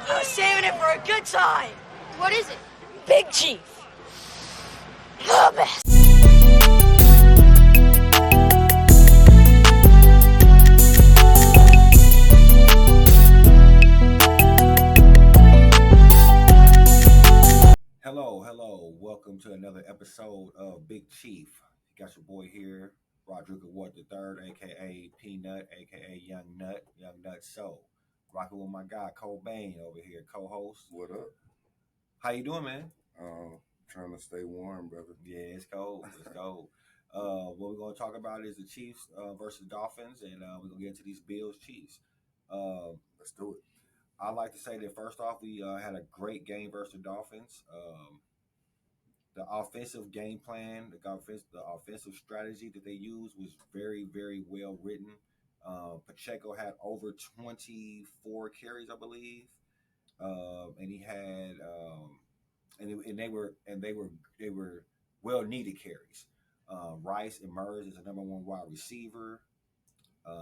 I was saving it for a good time. What is it? Big Chief. The best. Hello. Welcome to another episode of Big Chief. You got your boy here, Rodrigo Ward III, aka Peanut, aka Young Nut Soul. Rocking with my guy KoBayne over here, co-host. What up? How you doing, man? Trying to stay warm, brother. Yeah, it's cold. What we're gonna talk about is the Chiefs versus Dolphins, and we're gonna get into these Bills Chiefs. Let's do it. I'd like to say that first off, we had a great game versus the Dolphins. The offensive game plan, the offensive strategy that they used was very, very well written. Pacheco had over 24 carries, I believe, and he had, and they were well needed carries. Rice emerged as the number one wide receiver.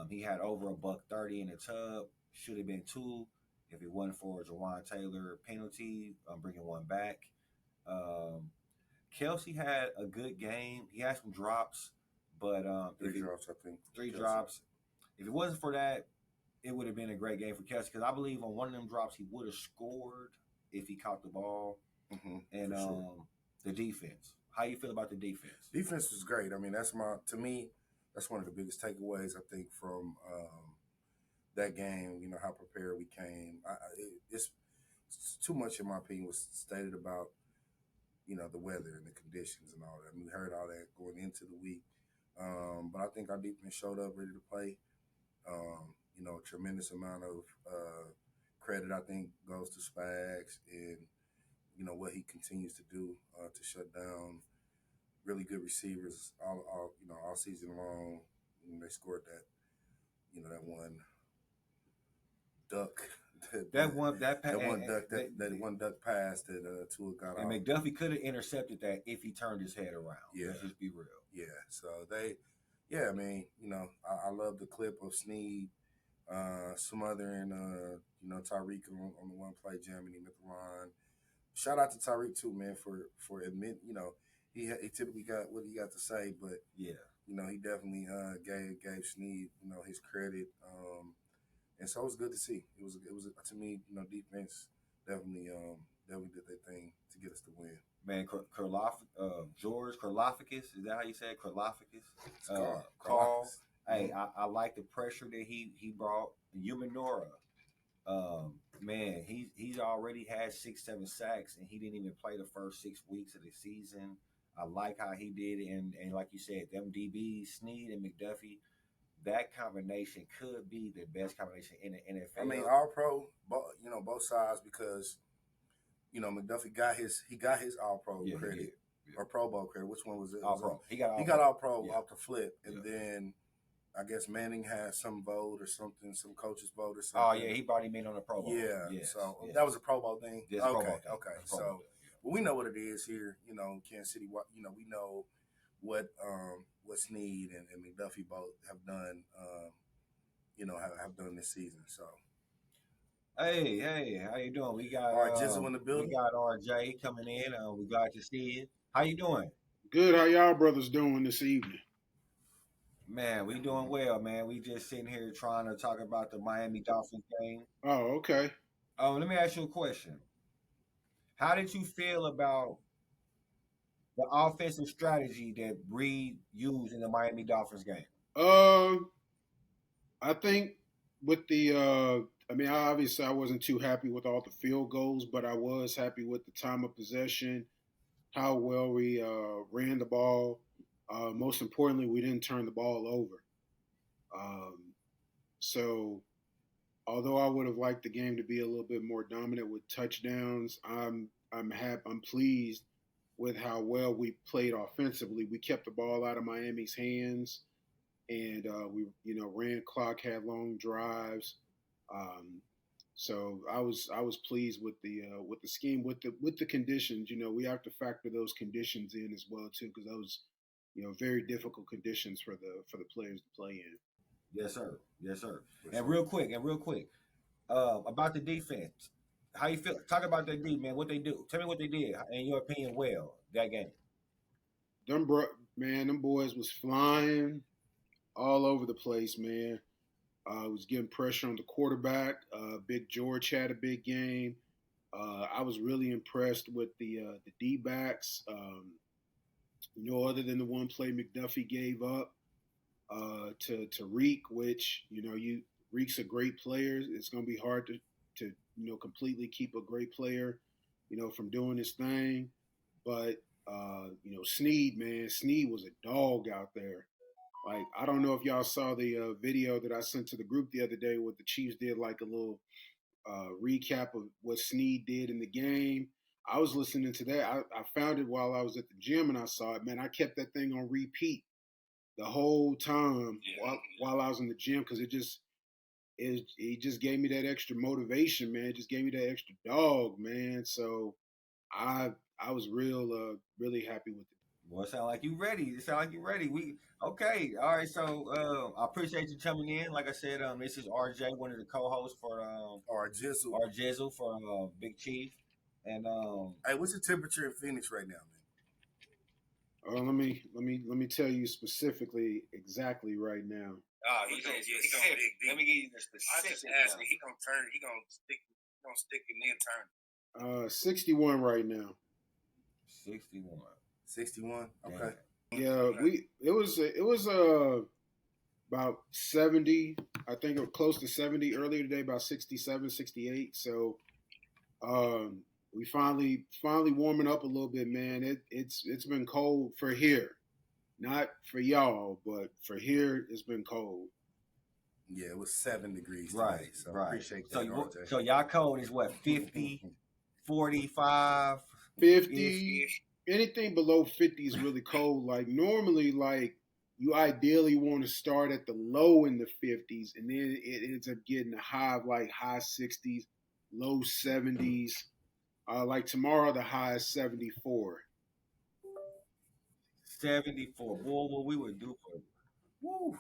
He had over $130 in the tub. Should have been two if it wasn't for Jawan Taylor penalty, bringing one back. Kelsey had a good game. He had some drops, but Three drops, I think. Three drops. If it wasn't for that, it would have been a great game for Kelsey because I believe on one of them drops he would have scored if he caught the ball. Mm-hmm, and sure. The defense. How you feel about the defense? Defense was great. I mean, that's one of the biggest takeaways I think from that game. You know how prepared we came. It's too much, in my opinion, was stated about the weather and the conditions and all that. I mean, we heard all that going into the week, but I think our defense showed up ready to play. A tremendous amount of credit I think goes to Spags and what he continues to do to shut down really good receivers all season long. And they scored that one duck. That one duck pass that Tua got and off. McDuffie could have intercepted that if he turned his head around. Yeah. Let's just be real. Yeah. So I mean, I love the clip of Snead smothering Tyreek on the one play, jamming him at the line. Shout out to Tyreek too, man, for admitting, he typically got what he got to say, but yeah, he definitely gave Snead his credit. And so it was good to see. It was to me, defense definitely did their thing to get us the win. Man, George Karlaftis, is that how you say it? Karlaftis? Carl. Hey, I like the pressure that he brought. Umanora, man, he's already had 6-7 sacks, and he didn't even play the first 6 weeks of the season. I like how he did it, and like you said, them DBs, Snead and McDuffie, that combination could be the best combination in the NFL. I mean, all pro, both sides, because McDuffie got his all pro credit or Pro Bowl credit. Which one was it? All pro. He got all pro off the flip, and then I guess Manning had some vote or something, some coach's vote or something. Oh yeah, he brought him in on the Pro Bowl. Yeah, so that was a Pro Bowl thing. Okay. So we know what it is here. Kansas City. We know what Snead and McDuffie both have done. Have done this season. So. Hey, how you doing? We got Jizzle in the building. We got RJ coming in. We glad to see you. How you doing? Good. How y'all brothers doing this evening? Man, we doing well, man. We just sitting here trying to talk about the Miami Dolphins game. Oh, okay. Let me ask you a question. How did you feel about the offensive strategy that Reed used in the Miami Dolphins game? I think with the obviously I wasn't too happy with all the field goals, but I was happy with the time of possession, how well we ran the ball. Most importantly, we didn't turn the ball over. So although I would have liked the game to be a little bit more dominant with touchdowns, I'm pleased with how well we played offensively. We kept the ball out of Miami's hands, and we ran clock, had long drives. So I was pleased with the scheme, with the conditions. We have to factor those conditions in as well too, because those very difficult conditions for the players to play in. Yes, sir. And real quick, about the defense. How you feel? Talk about that D, man. What they do? Tell me what they did, in your opinion. Well, that game. Them boys was flying all over the place, man. Was getting pressure on the quarterback. Big George had a big game. I was really impressed with the D backs. Other than the one play McDuffie gave up to Reek, which Reek's a great player. It's going to be hard to completely keep a great player from doing his thing. But Sneed, man, Sneed was a dog out there. Like, I don't know if y'all saw the video that I sent to the group the other day where the Chiefs did like a little recap of what Sneed did in the game. I was listening to that. I found it while I was at the gym and I saw it. Man, I kept that thing on repeat the whole time while I was in the gym because it just gave me that extra motivation, man. It just gave me that extra dog, man. So I was really happy with it. Boy, it sound like you ready. It sound like you ready. We okay. All right. So I appreciate you coming in. Like I said, this is RJ, one of the co-hosts for Or Jizzle. our Jizzle for Big Chief. And Hey, what's the temperature in Phoenix right now, man? Let me tell you specifically exactly right now. oh, he gonna let me give you the I just specific. asked him. He gonna turn. He gonna stick and then turn. 61 right now. 61. 61. Okay. Yeah, it was about 70. I think it was close to 70 earlier today, about 67, 68. So we finally warming up a little bit, man. It's been cold for here. Not for y'all, but for here it's been cold. Yeah, it was 7 degrees today, Right, so right. appreciate So that, you, RJ. so y'all code is what 50, 45, 50, anything below 50 is really cold. Like normally, like you ideally want to start at the low in the 50s, and then it ends up getting a high of like high 60s, low 70s. Like tomorrow, the high is 74. 74. Boy, what we would do for you. Woo.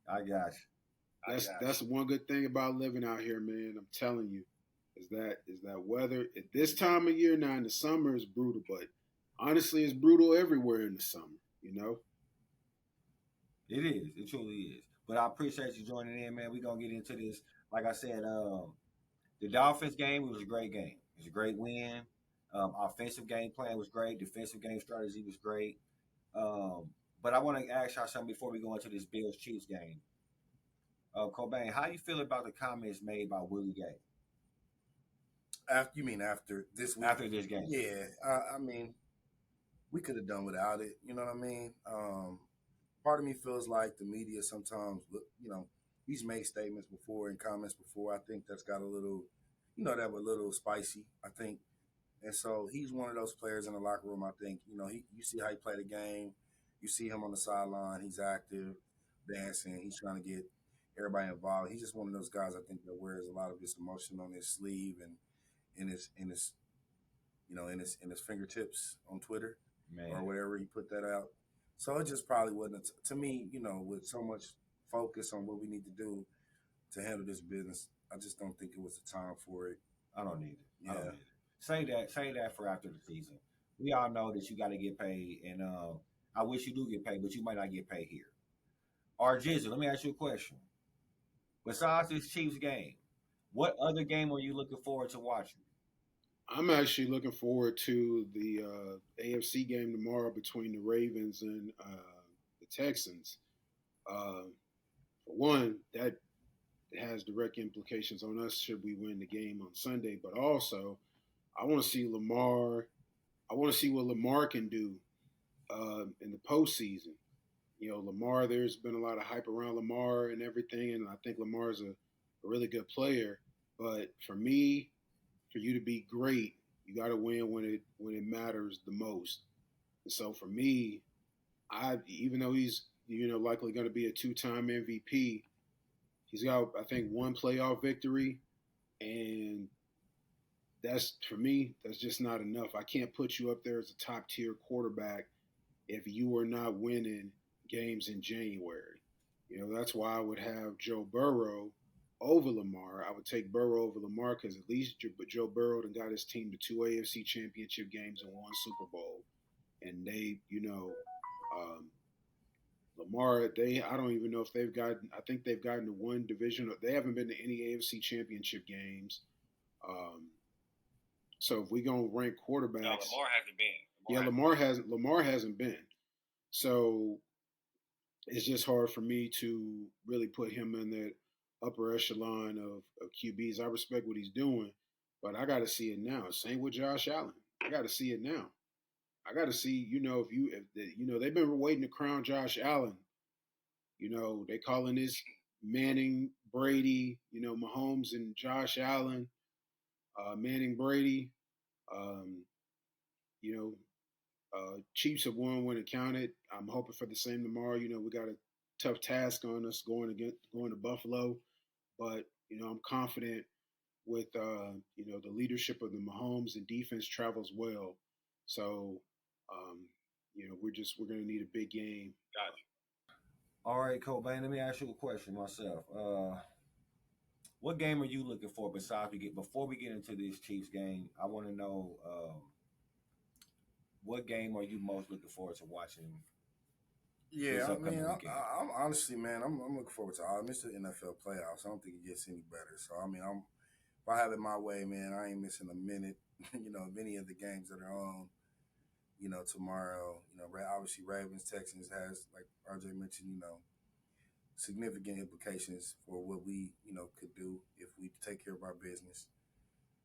I got you. That's one good thing about living out here, man. I'm telling you, is that weather at this time of year now in the summer is brutal, but honestly, it's brutal everywhere in the summer. It is. It truly is. But I appreciate you joining in, man. We're gonna get into this. Like I said, the Dolphins game was a great game. It was a great win. Offensive game plan was great. Defensive game strategy was great. But I want to ask y'all something before we go into this Bills Chiefs game. KoBayne, how you feel about the comments made by Willie Gay After this week? after this game? Yeah, I mean, we could have done without it. You know what I mean? Part of me feels like the media sometimes, he's made statements before and comments before. I think that's got a little, that was a little spicy. I think, and so he's one of those players in the locker room. I think, you see how he played the game. You see him on the sideline. He's active, dancing. He's trying to get everybody involved. He's just one of those guys. I think that wears a lot of his emotion on his sleeve and in his fingertips on Twitter. Man. Or whatever he put that out. So it just probably wasn't, to me, with so much focus on what we need to do to handle this business, I just don't think it was the time for it. I don't need it. Yeah. I don't need it. Say that for after the season. We all know that you got to get paid, and I wish you do get paid, but you might not get paid here. Jizzle, let me ask you a question. Besides this Chiefs game, what other game are you looking forward to watching? I'm actually looking forward to the AFC game tomorrow between the Ravens and the Texans. For one, that has direct implications on us should we win the game on Sunday. But also, I want to see Lamar. I want to see what Lamar can do in the postseason. Lamar, there's been a lot of hype around Lamar and everything, and I think Lamar is a really good player. But for me, for you to be great, you got to win when it matters the most. And so for me, even though he's likely going to be a 2-time MVP, he's got I think one playoff victory, and that's for me. That's just not enough. I can't put you up there as a top tier quarterback if you are not winning games in January. That's why I would have Joe Burrow over Lamar, I would take Burrow over Lamar because at least Joe Burrow done got his team to two AFC championship games and one Super Bowl. And they, um, Lamar, I don't even know if they've gotten, I think they've gotten to one division. They haven't been to any AFC championship games. Um, so if we gonna rank quarterbacks, No, Lamar hasn't been. yeah, Lamar hasn't been. So it's just hard for me to really put him in that upper echelon of QBs. I respect what he's doing, but I got to see it now. Same with Josh Allen. I got to see it now. I got to see, they've been waiting to crown Josh Allen. They calling this Manning, Brady, Mahomes and Josh Allen, Manning, Brady. Um, you know, Chiefs have won when it counted. I'm hoping for the same tomorrow. We got a tough task on us going to Buffalo, but I'm confident with the leadership of the Mahomes and defense travels well. So we're going to need a big game. Got you. All right, KoBayne, let me ask you a question myself. What game are you looking for before we get into this Chiefs game? I want to know what game are you most looking forward to watching? Yeah, I mean, I'm honestly, man, I'm looking forward to. I miss the NFL playoffs. I don't think it gets any better. So I mean, if I have it my way, man, I ain't missing a minute. Of any of the games that are on. Tomorrow. Obviously Ravens Texans has, like RJ mentioned, significant implications for what we could do if we take care of our business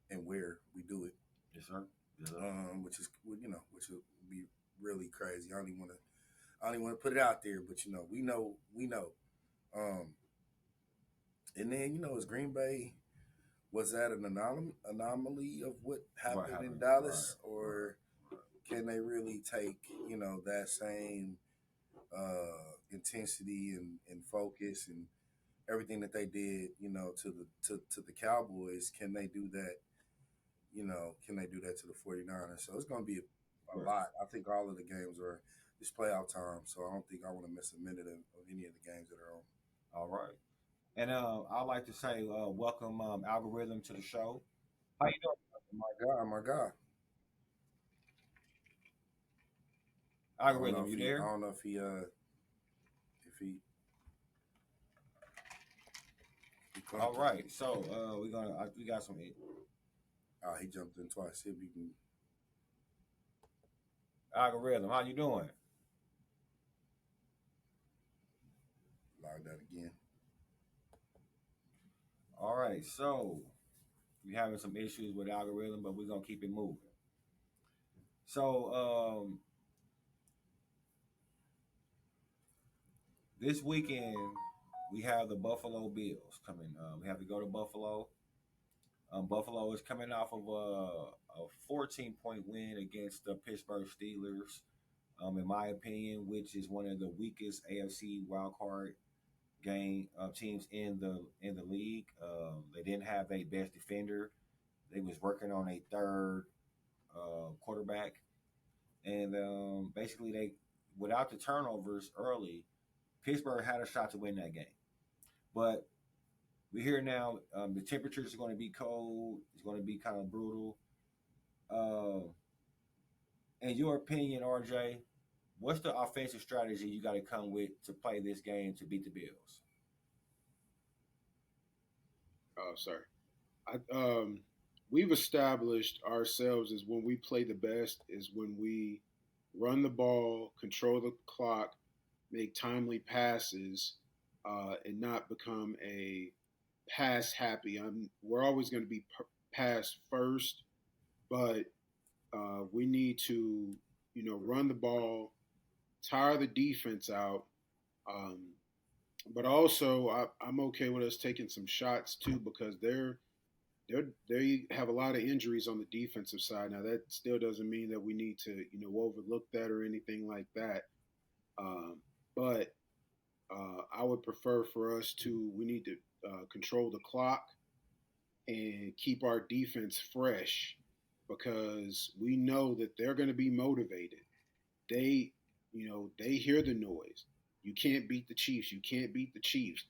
and where we do it. Yes, sir. Yes, sir. Which which would be really crazy. I don't even want to put it out there, but we know. And then is Green Bay, was that an anomaly of what happened in Dallas, right. or can they really take that same intensity and focus and everything that they did to the Cowboys? Can they do that? Can they do that to the 49ers? So it's going to be a lot. I think all of the games are this playoff time, so I don't think I want to miss a minute of any of the games that are on. All right. And I'd like to say welcome Algorithm to the show. How you doing? My God. Algorithm, you there? I don't know if he All right. So we got some. He jumped in twice. See if we can. Algorithm, how you doing? Log that again. All right. So we're having some issues with Algorithm, but we're gonna keep it moving. So this weekend we have the Buffalo Bills coming. We have to go to Buffalo. Buffalo is coming off of a 14-point win against the Pittsburgh Steelers. In my opinion, which is one of the weakest AFC wildcard teams in the league. They didn't have a best defender. They was working on a third quarterback, and basically they, without the turnovers early, Pittsburgh had a shot to win that game. But we're here now. The temperatures are going to be cold. It's going to be kind of brutal. In your opinion, RJ, what's the offensive strategy you got to come with to play this game to beat the Bills? Oh, sorry. We've established ourselves as when we play the best is when we run the ball, control the clock, make timely passes, and not become a pass happy. We're always going to be pass first, but we need to, run the ball, tire the defense out. Um, but also, I'm okay with us taking some shots too because they have a lot of injuries on the defensive side. Now that still doesn't mean that we need to overlook that or anything like that. But I would prefer for us to we need to control the clock and keep our defense fresh because we know that they're going to be motivated. They they hear the noise. You can't beat the Chiefs. You can't beat the Chiefs.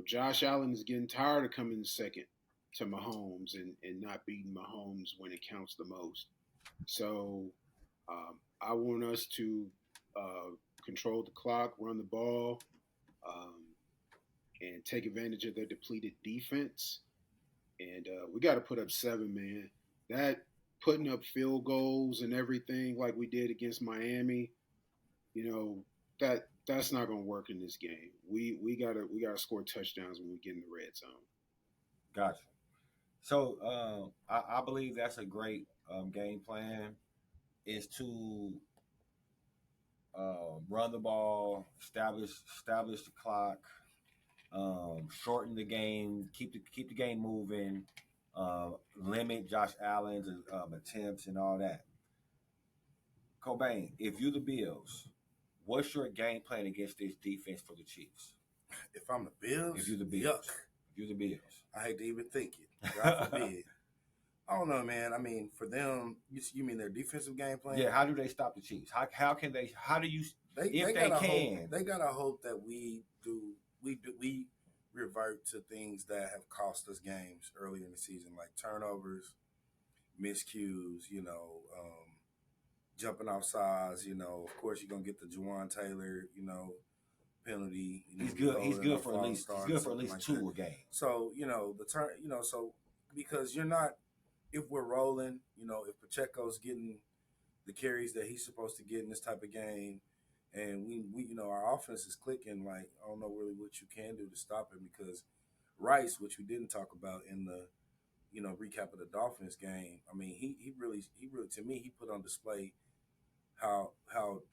Josh Allen is getting tired of coming second to Mahomes and not beating Mahomes when it counts the most. So I want us to control the clock, run the ball, um, and take advantage of their depleted defense. And we got to put up 7, man. That putting up field goals and everything like we did against Miami, that's not going to work in this game. We gotta score touchdowns when we get in the red zone. Gotcha. So I believe that's a great game plan. Is to run the ball, establish the clock, shorten the game, keep the game moving, limit Josh Allen's attempts and all that. KoBayne, if you're the Bills, what's your game plan against this defense for the Chiefs? If I'm the Bills, If you're the Bills, yuck. If you're the Bills, I hate to even think it. God forbid. I don't know, man. I mean, for them, you mean their defensive game plan? yeah. How do they stop the Chiefs? How can they? How do you? They can, hope, they gotta hope that we revert to things that have cost us games earlier in the season, like turnovers, miscues, jumping off sides. Of course, you're gonna get the Juwan Taylor, penalty. He's good. He's good for at least. He's good for at least like 2 a game. So the turn. So because you're not. If we're rolling, if Pacheco's getting the carries that he's supposed to get in this type of game, and we our offense is clicking, like I don't know really what you can do to stop it, because Rice, which we didn't talk about in the recap of the Dolphins game, I mean he really to me he put on display how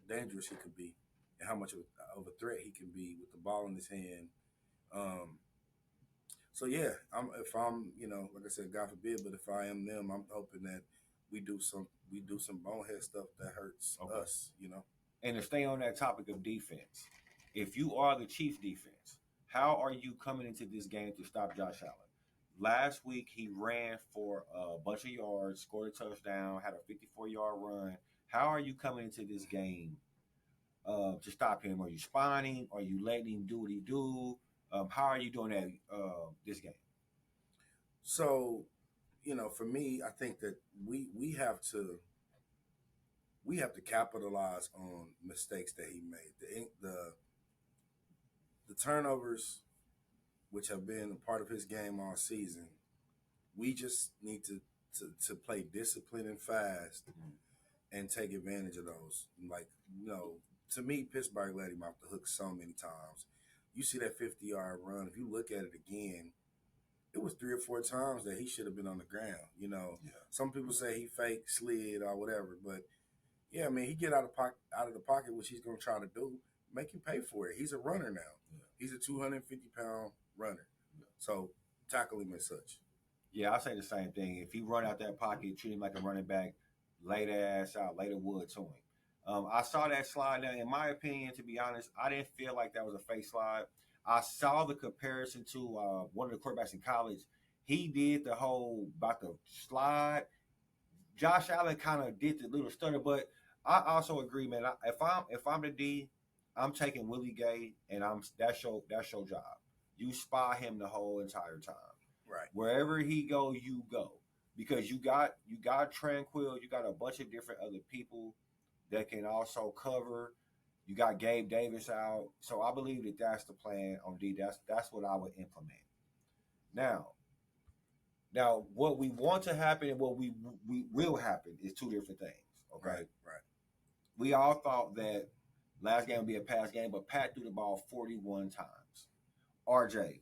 dangerous he could be and how much of a threat he can be with the ball in his hand. So yeah, if I'm like I said, God forbid, but if I am them, I'm hoping that we do some bonehead stuff that hurts us. And to stay on that topic of defense, if you are the Chiefs defense, how are you coming into this game to stop Josh Allen? Last week he ran for a bunch of yards, scored a touchdown, had a 54-yard run. How are you coming into this game to stop him? Are you spawning? Are you letting him do what he do? How are you doing that this game? So, for me, I think that we have to capitalize on mistakes that he made. The turnovers, which have been a part of his game all season, we just need to play disciplined and fast and take advantage of those. Like, to me, Pittsburgh let him off the hook so many times. You see that 50-yard run. If you look at it again, it was 3 or 4 times that he should have been on the ground. Some people say he fake slid or whatever, but yeah, I mean, he get out of the pocket, which he's going to try to do. Make him pay for it. He's a runner now. Yeah. He's a 250-pound runner. Yeah. So tackle him as such. Yeah, I say the same thing. If he run out that pocket, treat him like a running back, lay the ass out, lay the wood to him. I saw that slide. Now, in my opinion, to be honest, I didn't feel like that was a fake slide. I saw the comparison to one of the quarterbacks in college. He did the whole about the slide. Josh Allen kind of did the little stutter, but I also agree, man. If I'm the D, I'm taking Willie Gay, and that's your job. You spy him the whole entire time. Right. Wherever he go, you go, because you got Tranquil. You got a bunch of different other people that can also cover. You got Gabe Davis out. So I believe that that's the plan on D. That's what I would implement. Now, what we want to happen and what we will happen is 2 different things. Okay. Right. We all thought that last game would be a pass game, but Pat threw the ball 41 times. RJ,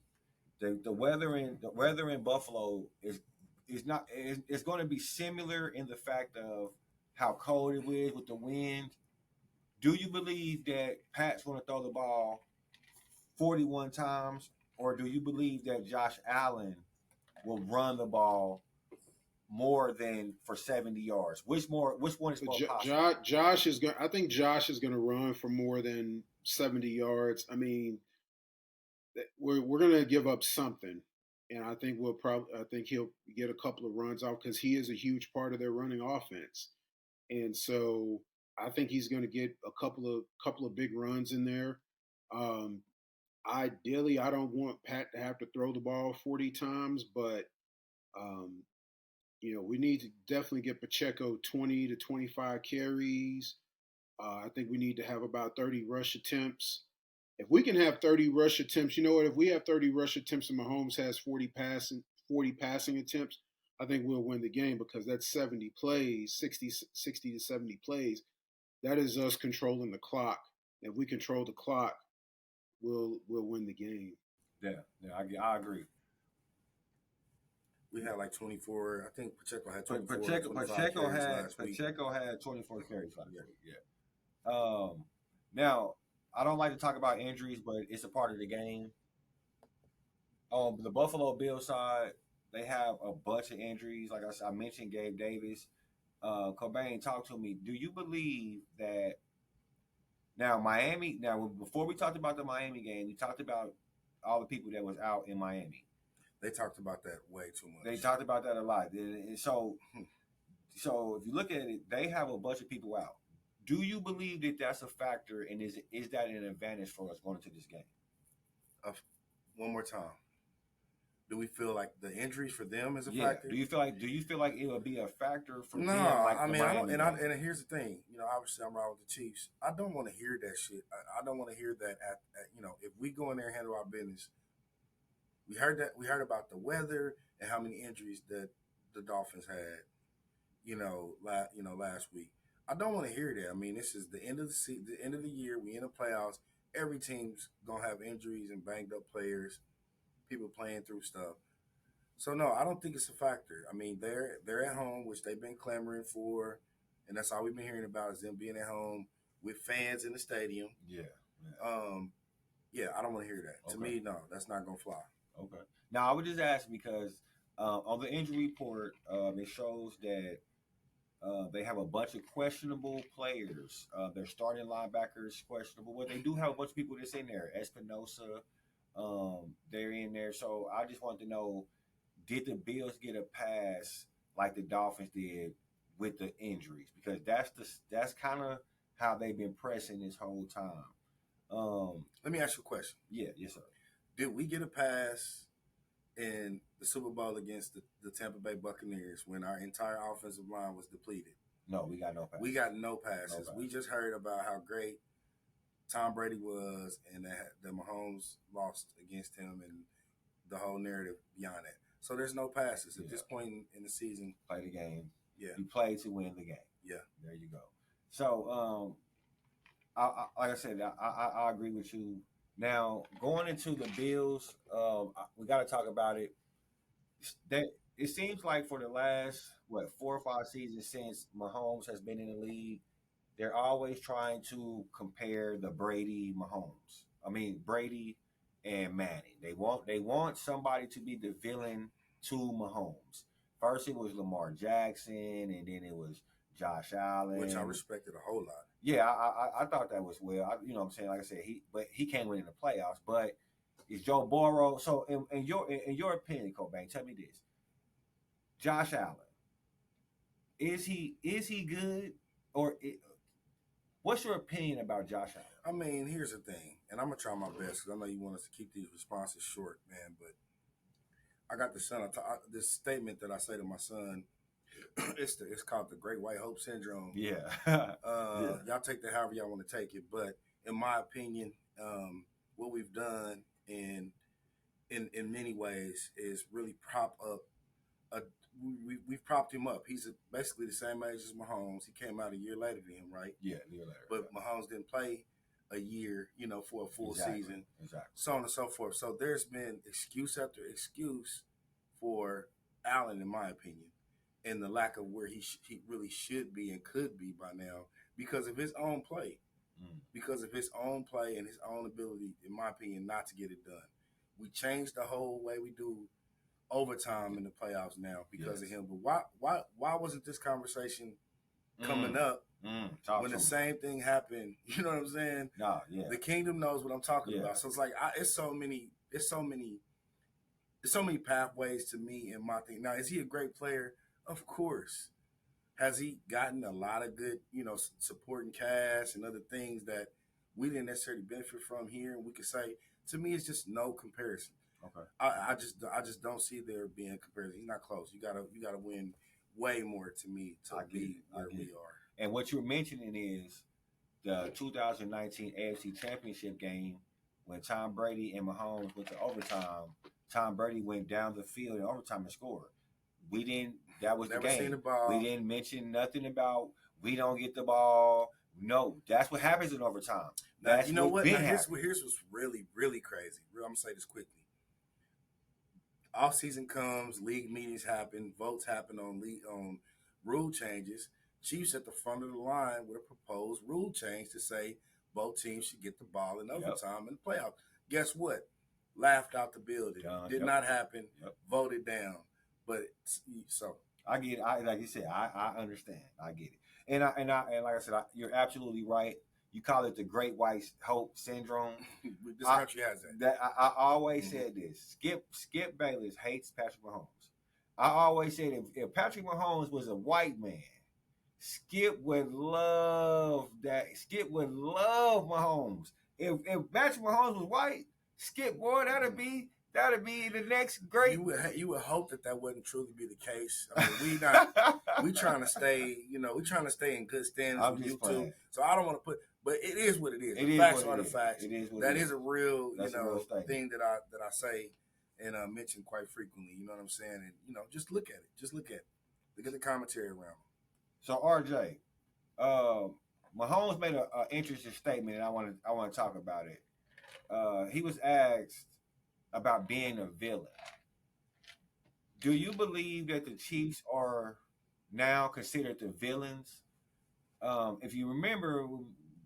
the weather in Buffalo is not it's going to be similar in the fact of how cold it is with the wind. Do you believe that Pat's going to throw the ball 41 times, or do you believe that Josh Allen will run the ball more than for 70 yards? Which one is more possible? Josh is going. I think Josh is going to run for more than 70 yards. I mean, we're going to give up something, and I think he'll get a couple of runs off because he is a huge part of their running offense, and so I think he's going to get a couple of big runs in there. Ideally, I don't want Pat to have to throw the ball 40 times, but um, we need to definitely get Pacheco 20 to 25 carries. I think we need to have about 30 rush attempts. If we can have 30 rush attempts, you know what? If we have 30 rush attempts and Mahomes has 40 passing attempts, I think we'll win the game because that's 70 plays, 60 to 70 plays. That is us controlling the clock. If we control the clock, we'll win the game. I agree. We had like 24. I think Pacheco had 24, Pacheco 25 carries last week. Pacheco had 24 carries last week. Yeah. Now I don't like to talk about injuries, but it's a part of the game. On the Buffalo Bills side, they have a bunch of injuries. Like I mentioned, Gabe Davis. KoBayne, talk to me. Do you believe that now Miami? Now, before we talked about the Miami game, we talked about all the people that was out in Miami. They talked about that way too much. They talked about that a lot. And so if you look at it, they have a bunch of people out. Do you believe that that's a factor, and is that an advantage for us going into this game? One more time. Do we feel like the injuries for them is a factor? Do you feel like it would be a factor for them? No, Like I mean, and here's the thing. Obviously, I'm right with the Chiefs. I don't want to hear that shit. I don't want to hear that. If we go in there and handle our business, we heard that. We heard about the weather and how many injuries that the Dolphins had. Last week. I don't want to hear that. I mean, this is the end of the end of the year. We in the playoffs. Every team's gonna have injuries and banged up players. People playing through stuff. So no, I don't think it's a factor. I mean, they're at home, which they've been clamoring for, and that's all we've been hearing about is them being at home with fans in the stadium. Yeah. I don't want to hear that. Okay. To me, no, that's not gonna fly. Okay. Now I would just ask because on the injury report, it shows that they have a bunch of questionable players. Their starting linebackers questionable, but they do have a bunch of people that's in there. Espinosa. They're in there. So I just wanted to know, did the Bills get a pass like the Dolphins did with the injuries? Because that's kind of how they've been pressing this whole time. Let me ask you a question. Yeah, yes, sir. Did we get a pass in the Super Bowl against the Tampa Bay Buccaneers when our entire offensive line was depleted? No, we got no passes. We got no passes. We just heard about how great Tom Brady was, and that Mahomes lost against him, and the whole narrative beyond that. So there's no passes at this point in the season. Play the game. Yeah, you play to win the game. Yeah, there you go. So, like I said, I agree with you. Now going into the Bills, we got to talk about it. That it seems like for the last 4 or 5 seasons since Mahomes has been in the league, they're always trying to compare the Brady and Manning. They want somebody to be the villain to Mahomes. First it was Lamar Jackson, and then it was Josh Allen, which I respected a whole lot. Yeah, I thought that was well. You know what I'm saying? Like I said, he can't win in the playoffs. But is Joe Burrow? So in your opinion, KoBayne, tell me this: Josh Allen, is he good or? What's your opinion about Josh Allen? I mean, here's the thing, and I'm gonna try my best because I know you want us to keep these responses short, man. But I got the son. This statement that I say to my son, it's called the Great White Hope Syndrome. Yeah. Y'all take that however y'all want to take it, but in my opinion, what we've done in many ways is really prop up. We've propped him up. He's basically the same age as Mahomes. He came out a year later than him, right? Yeah, a year later. But Mahomes didn't play a year, for a full season. Exactly. So on and so forth. So there's been excuse after excuse for Allen, in my opinion, and the lack of where he really should be and could be by now because of his own play. Because of his own play and his own ability, in my opinion, not to get it done. We changed the whole way we do overtime in the playoffs now because of him. But why wasn't this conversation coming up when the same thing happened? You know what I'm saying? No, yeah. The kingdom knows what I'm talking about. So it's like it's so many pathways to me in my thing. Now, is he a great player? Of course. Has he gotten a lot of good, supporting cast and other things that we didn't necessarily benefit from here? And we could say to me, it's just no comparison. Okay. I just don't see there being a comparison. He's not close. You gotta win way more to me to be where we are. And what you're mentioning is the 2019 AFC Championship game when Tom Brady and Mahomes went to overtime. Tom Brady went down the field in overtime and scored. We didn't. That was Never the game. seen the ball. We didn't mention nothing about we don't get the ball. No, that's what happens in overtime. That's you know what? Here's happening. what's really, really crazy. I'm gonna say this quickly. Off season comes, league meetings happen, votes happen on rule changes. Chiefs at the front of the line with a proposed rule change to say both teams should get the ball in overtime in the playoff. Guess what? Laughed out the building. Did not happen. Voted down. But so I get it. Like you said, I understand. I get it. And like I said, you're absolutely right. You call it the Great White Hope Syndrome. This country has that. I always said this. Skip Bayless hates Patrick Mahomes. I always said if Patrick Mahomes was a white man, Skip would love that. Skip would love Mahomes. If Patrick Mahomes was white, Skip, boy, that'd be the next great. You would hope that wouldn't truly be the case. I mean, we trying to stay, we trying to stay in good standings with YouTube. Playing. So I don't want to put, but it is what it is. The facts are the facts. It is what that it is a real, That's a real thing that I say and mention quite frequently. You know what I'm saying? And just look at it. Just look at it. Look at the commentary around it. So RJ, Mahomes made an interesting statement, and I want to talk about it. He was asked about being a villain. Do you believe that the Chiefs are now considered the villains? If you remember,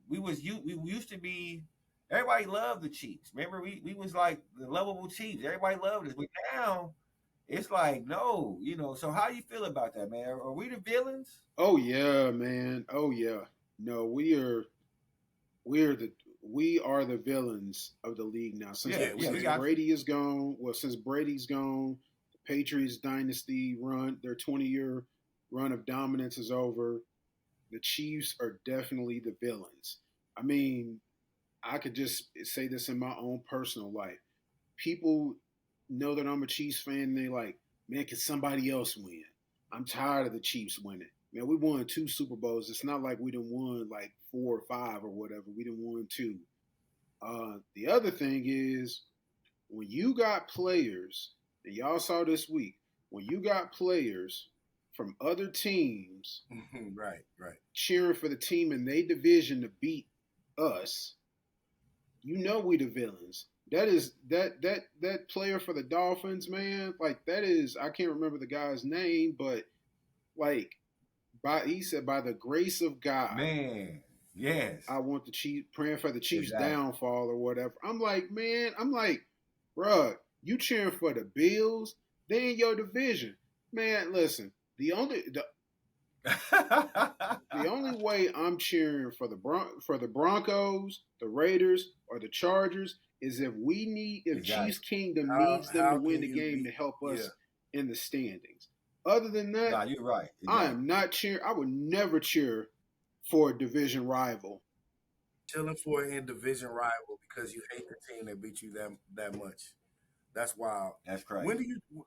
we used to be. Everybody loved the Chiefs. Remember, we was like the lovable Chiefs. Everybody loved us, but now it's like no. So how do you feel about that, man? Are we the villains? Oh yeah, man. Oh yeah. No, we are the villains of the league now. Since Brady is gone, since Brady's gone, the Patriots dynasty run, their 20-year run of dominance is over. The Chiefs are definitely the villains. I mean, I could just say this in my own personal life. People know that I'm a Chiefs fan, and they like, man, can somebody else win? I'm tired of the Chiefs winning. Man, we won 2 Super Bowls. It's not like we done won like 4 or 5 or whatever. We done won 2. The other thing is when you got players, and y'all saw this week, when you got players from other teams right, cheering for the team in their division to beat us, we the villains. That is that player for the Dolphins, man. Like that is, I can't remember the guy's name, but like he said, by the grace of God, man, yes, I want the Chiefs, praying for the Chiefs' downfall or whatever. I'm like, bruh, you cheering for the Bills? They in your division, man. Listen, the only way I'm cheering for the Broncos, the Raiders, or the Chargers is if Chiefs Kingdom needs them to win the game to help us in the standings. Other than that, nah, you're right. I am not cheering. I would never cheer for a division rival. Chilling for an division rival because you hate the team that beat you that much. That's wild. That's crazy.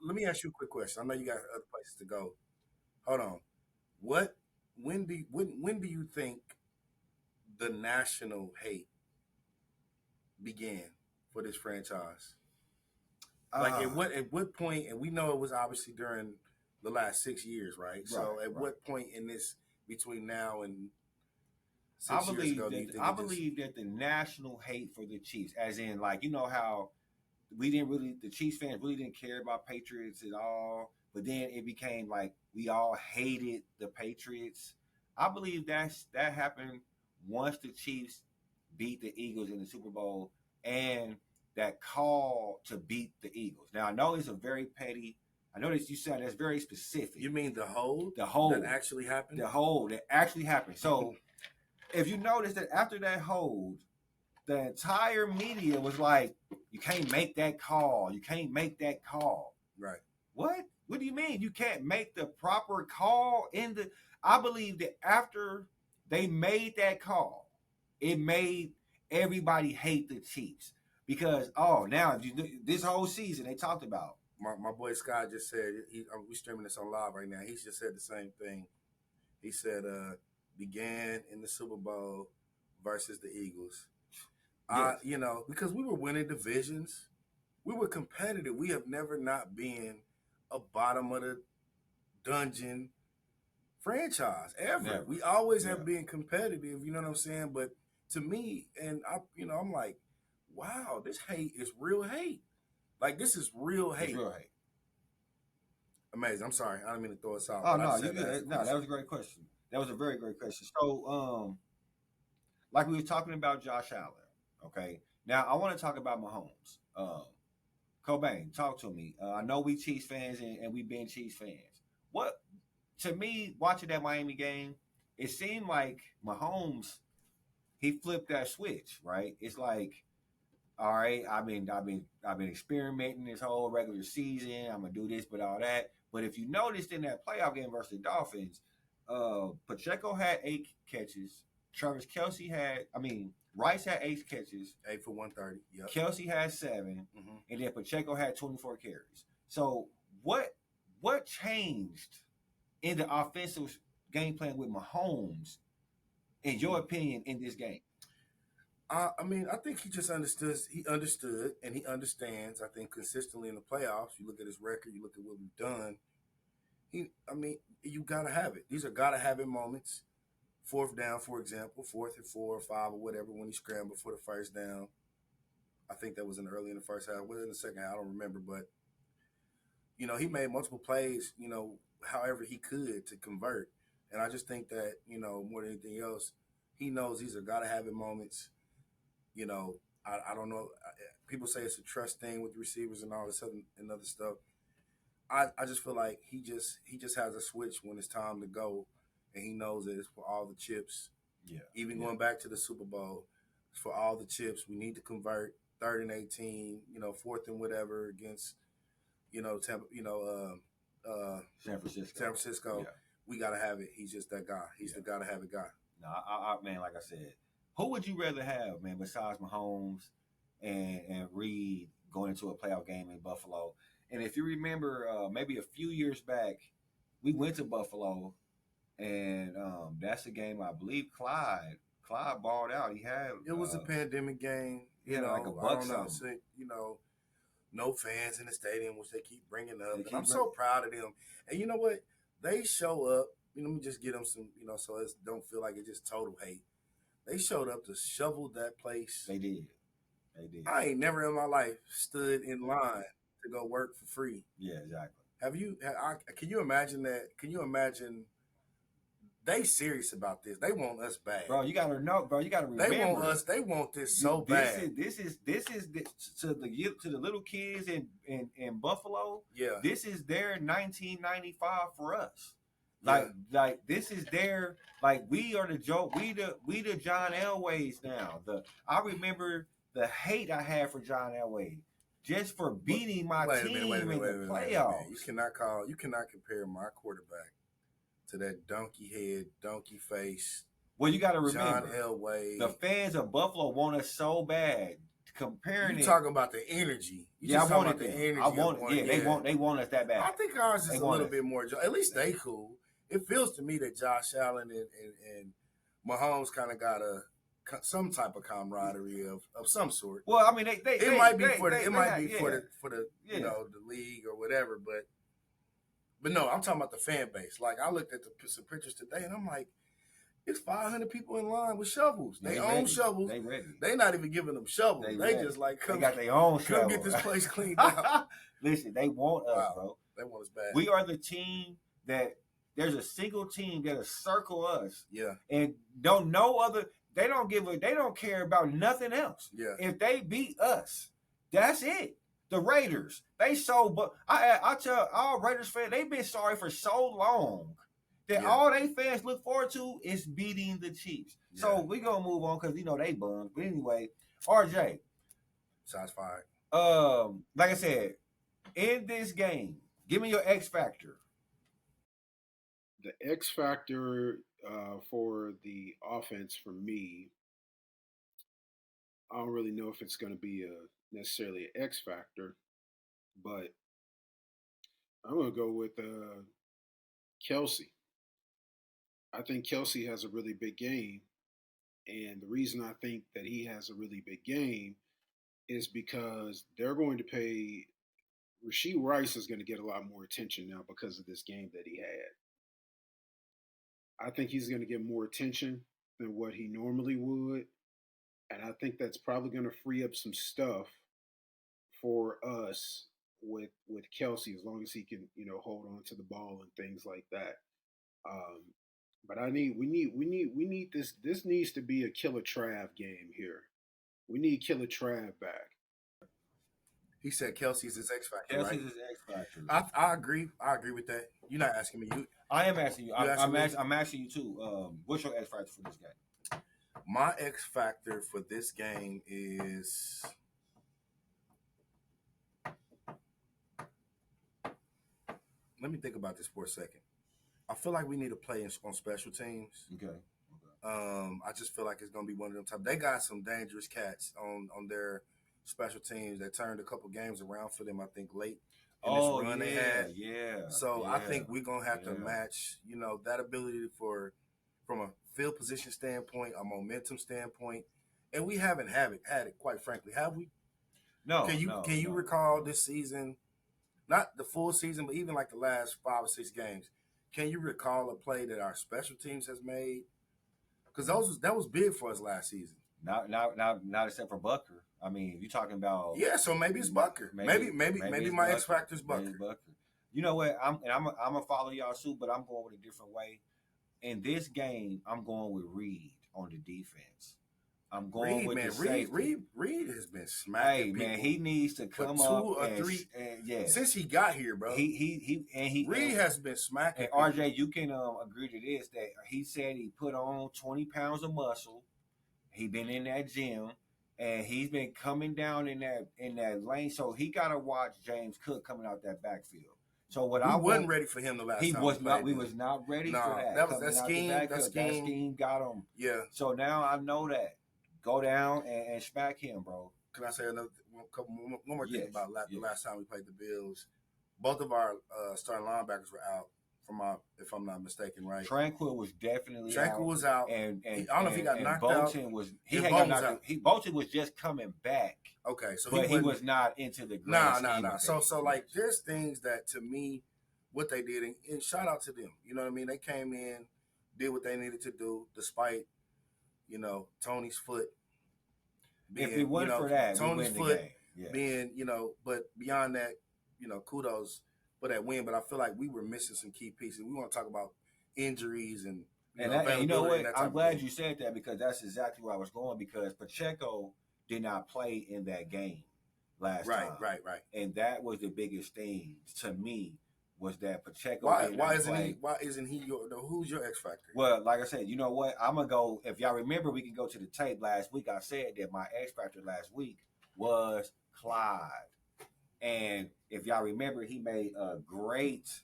Let me ask you a quick question. I know you got other places to go. Hold on. When do you think the national hate began for this franchise? Like at what point, and we know it was obviously during the last 6 years, right? So at what point in this between now and 6 years ago do you think I believe that the national hate for the Chiefs, as in like how the Chiefs fans really didn't care about Patriots at all, but then it became like we all hated the Patriots. I believe that happened once the Chiefs beat the Eagles in the Super Bowl and that call to beat the Eagles. Now I know it's a very petty. I know that you said that's very specific. You mean the hold? The hold that actually happened. The hold that actually happened. So if you notice that after that hold, the entire media was like, "You can't make that call. You can't make that call." Right. What? What do you mean you can't make the proper call I believe that after they made that call, it made everybody hate the Chiefs. Because now this whole season they talked about. My boy Scott just said we streaming this on live right now. He just said the same thing. He said began in the Super Bowl versus the Eagles. Yes. Because we were winning divisions, we were competitive. We have never not been a bottom of the dungeon franchise ever. Never. We always have been competitive. You know what I'm saying? But to me, and I'm like, wow, this hate is real hate. Like, this is real hate. It's real hate. Amazing. I'm sorry. I didn't mean to throw us out. Oh, no, that was a great question. That was a very great question. So, like we were talking about Josh Allen, okay? Now, I want to talk about Mahomes. KoBayne, talk to me. I know we Chiefs fans and we've been Chiefs fans. To me, watching that Miami game, it seemed like Mahomes, he flipped that switch, right? It's like, all right, I've been experimenting this whole regular season. I'm gonna do this, but all that. But if you noticed in that playoff game versus the Dolphins, Pacheco had 8 catches. Rice had 8 catches. 8 for 130. Yep. Kelsey had 7, and then Pacheco had 24 carries. So what changed in the offensive game plan with Mahomes, in your opinion, in this game? I think he just understood. He understood and he understands. I think consistently in the playoffs, you look at his record, you look at what we've done. You gotta have it. These are gotta have it moments. 4th down, for example, 4th and 4 or 5 or whatever, when he scrambled for the first down. I think that was early in the first half. Was it in the second half? I don't remember, but he made multiple plays. However he could to convert, and I just think that more than anything else, he knows these are gotta have it moments. I don't know. People say it's a trust thing with receivers and all this other stuff. I just feel like he just has a switch when it's time to go, and he knows that it's for all the chips. Yeah. Even going back to the Super Bowl, it's for all the chips. We need to convert 3rd and 18, 4th and whatever against, Tampa, San Francisco. Yeah. We gotta have it. He's just that guy. He's the gotta have it guy. No, man, like I said, who would you rather have, man, besides Mahomes and Reed going into a playoff game in Buffalo? And if you remember, maybe a few years back, we went to Buffalo, and that's a game I believe Clyde balled out. He had it was a pandemic game. Like a buck something. No fans in the stadium, which they keep bringing up. And I'm so proud of them. And you know what? They show up. Let me just get them some, so it don't feel like it's just total hate. They showed up to shovel that place. They did. I ain't never in my life stood in line to go work for free. Yeah, exactly. Can you imagine that? Can you imagine? They serious about this. They want us bad. Bro, you gotta know, bro. You gotta remember. They want us. They want this so bad. This is to the little kids in Buffalo. Yeah. This is their 1995 for us. Like this is their, like, we are the Joe. We the John Elways now. I remember the hate I had for John Elway just for beating my team in the playoffs. You cannot compare my quarterback to that donkey head, donkey face. Well, you got to remember, John Elway. The fans of Buffalo want us so bad. Comparing you talking about the energy. I wanted the energy. They want us that bad. I think ours is a little bit more. At least they cool. It feels to me that Josh Allen and Mahomes kind of got some type of camaraderie of some sort. Well, I mean, it might be for the the league or whatever, but no, I'm talking about the fan base. Like, I looked at some pictures today, and I'm like, it's 500 people in line with shovels. They own shovels. They ready. They not even giving them shovels. They just like, they got their own shovel. Come get this place cleaned out. Listen, they want us, bro. They want us bad. We are the team that there's a single team that'll circle us. Yeah. And they don't care about nothing else. Yeah. If they beat us, that's it. The Raiders, but I tell all Raiders fans, they've been sorry for so long that all they fans look forward to is beating the Chiefs. Yeah. So we're going to move on because, they bummed. But anyway, RJ. Shots fired. Like I said, in this game, give me your X factor. The X factor for the offense for me, I don't really know if it's going to be necessarily an X factor, but I'm gonna go with Kelsey. I think Kelsey has a really big game, and the reason I think that he has a really big game is because they're going to pay. Rasheed Rice is going to get a lot more attention now because of this game that he had. I think he's going to get more attention than what he normally would, and I think that's probably going to free up some stuff for us with Kelsey as long as he can hold on to the ball and things like that. Um, but we need this. This needs to be a Killer Trav game here. We need Killer Trav back. He said Kelsey's his X factor, right? Kelsey's his X factor. I agree. I agree with that. You're not asking me. I am asking you. You asking me? I'm asking you too. What's your X factor for this game? My X factor for this game is let me think about this for a second. I feel like we need to play on special teams. Okay. I just feel like it's gonna be one of them type. They got some dangerous cats on their special teams that turned a couple games around for them. I think late in this run they had. Yeah. So yeah, I think we're gonna have to yeah. match, that ability from a field position standpoint, a momentum standpoint, and we haven't had it quite frankly, have we? No. Can you recall this season, not the full season, but even like the last 5 or 6 games? Can you recall a play that our special teams has made? Because that was big for us last season. Not except for Bucker. I mean, you're talking about So maybe it's Bucker. Maybe my X factor is Bucker. You know what? I'm gonna follow y'all suit, but I'm going with a different way. In this game, I'm going with Reed on the defense. I'm going Reed, with man. the safety. Reed has been smacking people. Man, he needs to come for 2 up or 3 yeah. since he got here, bro. Reed has been smacking. And RJ, you can agree to this that he said he put on 20 pounds of muscle. He been in that gym, and he's been coming down in that lane. So he got to watch James Cook coming out that backfield. So I wasn't ready for him the last time. We was not ready for that. That scheme got him. Yeah. So now I know that. Go down and smack him, bro. Can I say one more thing about the last time we played the Bills? Both of our starting linebackers were out. If I'm not mistaken, right? Tranquil was definitely out. Was out, and I don't know if he got knocked Bolton out. Bolton was just coming back. Okay, so he was not into the no. So like, there's things that to me, what they did, and shout out to them. You know what I mean? They came in, did what they needed to do, despite Tony's foot. If it wasn't for that, Tony's we win foot the game. being but beyond that, kudos for that win, but I feel like we were missing some key pieces. We want to talk about injuries and you know what? I'm glad you said that because that's exactly where I was going because Pacheco did not play in that game last time. Right. And that was the biggest thing to me was that Pacheco. Why isn't he who's your X factor? Well, like I said, you know what? I'm gonna go. If y'all remember, we can go to the tape last week. I said that my X factor last week was Clyde. And if y'all remember, he made a great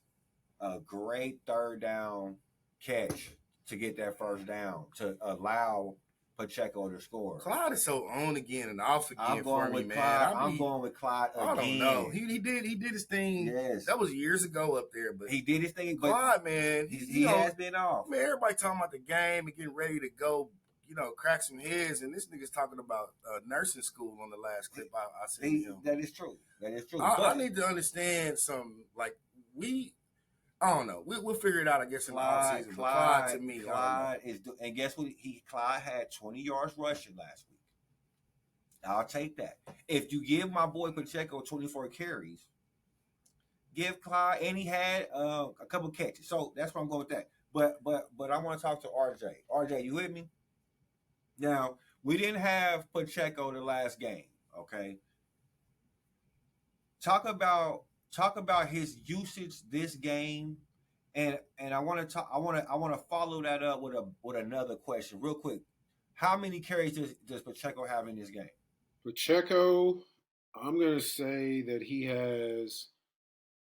3rd down catch to get that 1st down to allow Pacheco to score. Clyde is so on again and off again I'm going with me, Clyde. man. I'm going with Clyde again. I don't know. He did his thing. Yes, that was years ago up there, but he did his thing. Clyde, man, he has been off. Man, everybody talking about the game and getting ready to go. Crack some heads, and this nigga's talking about nursing school on the last clip I seen him. That is true. I need to understand some, like, I don't know. We'll figure it out, I guess, in the offseason. Clyde, to me, and guess what? Clyde had 20 yards rushing last week. I'll take that. If you give my boy Pacheco 24 carries, give Clyde, and he had a couple catches. So that's where I'm going with that. But I want to talk to RJ. RJ, you with me? Now, we didn't have Pacheco the last game, okay? Talk about his usage this game, and I want to follow that up with another question real quick. How many carries does Pacheco have in this game? Pacheco, I'm going to say that he has.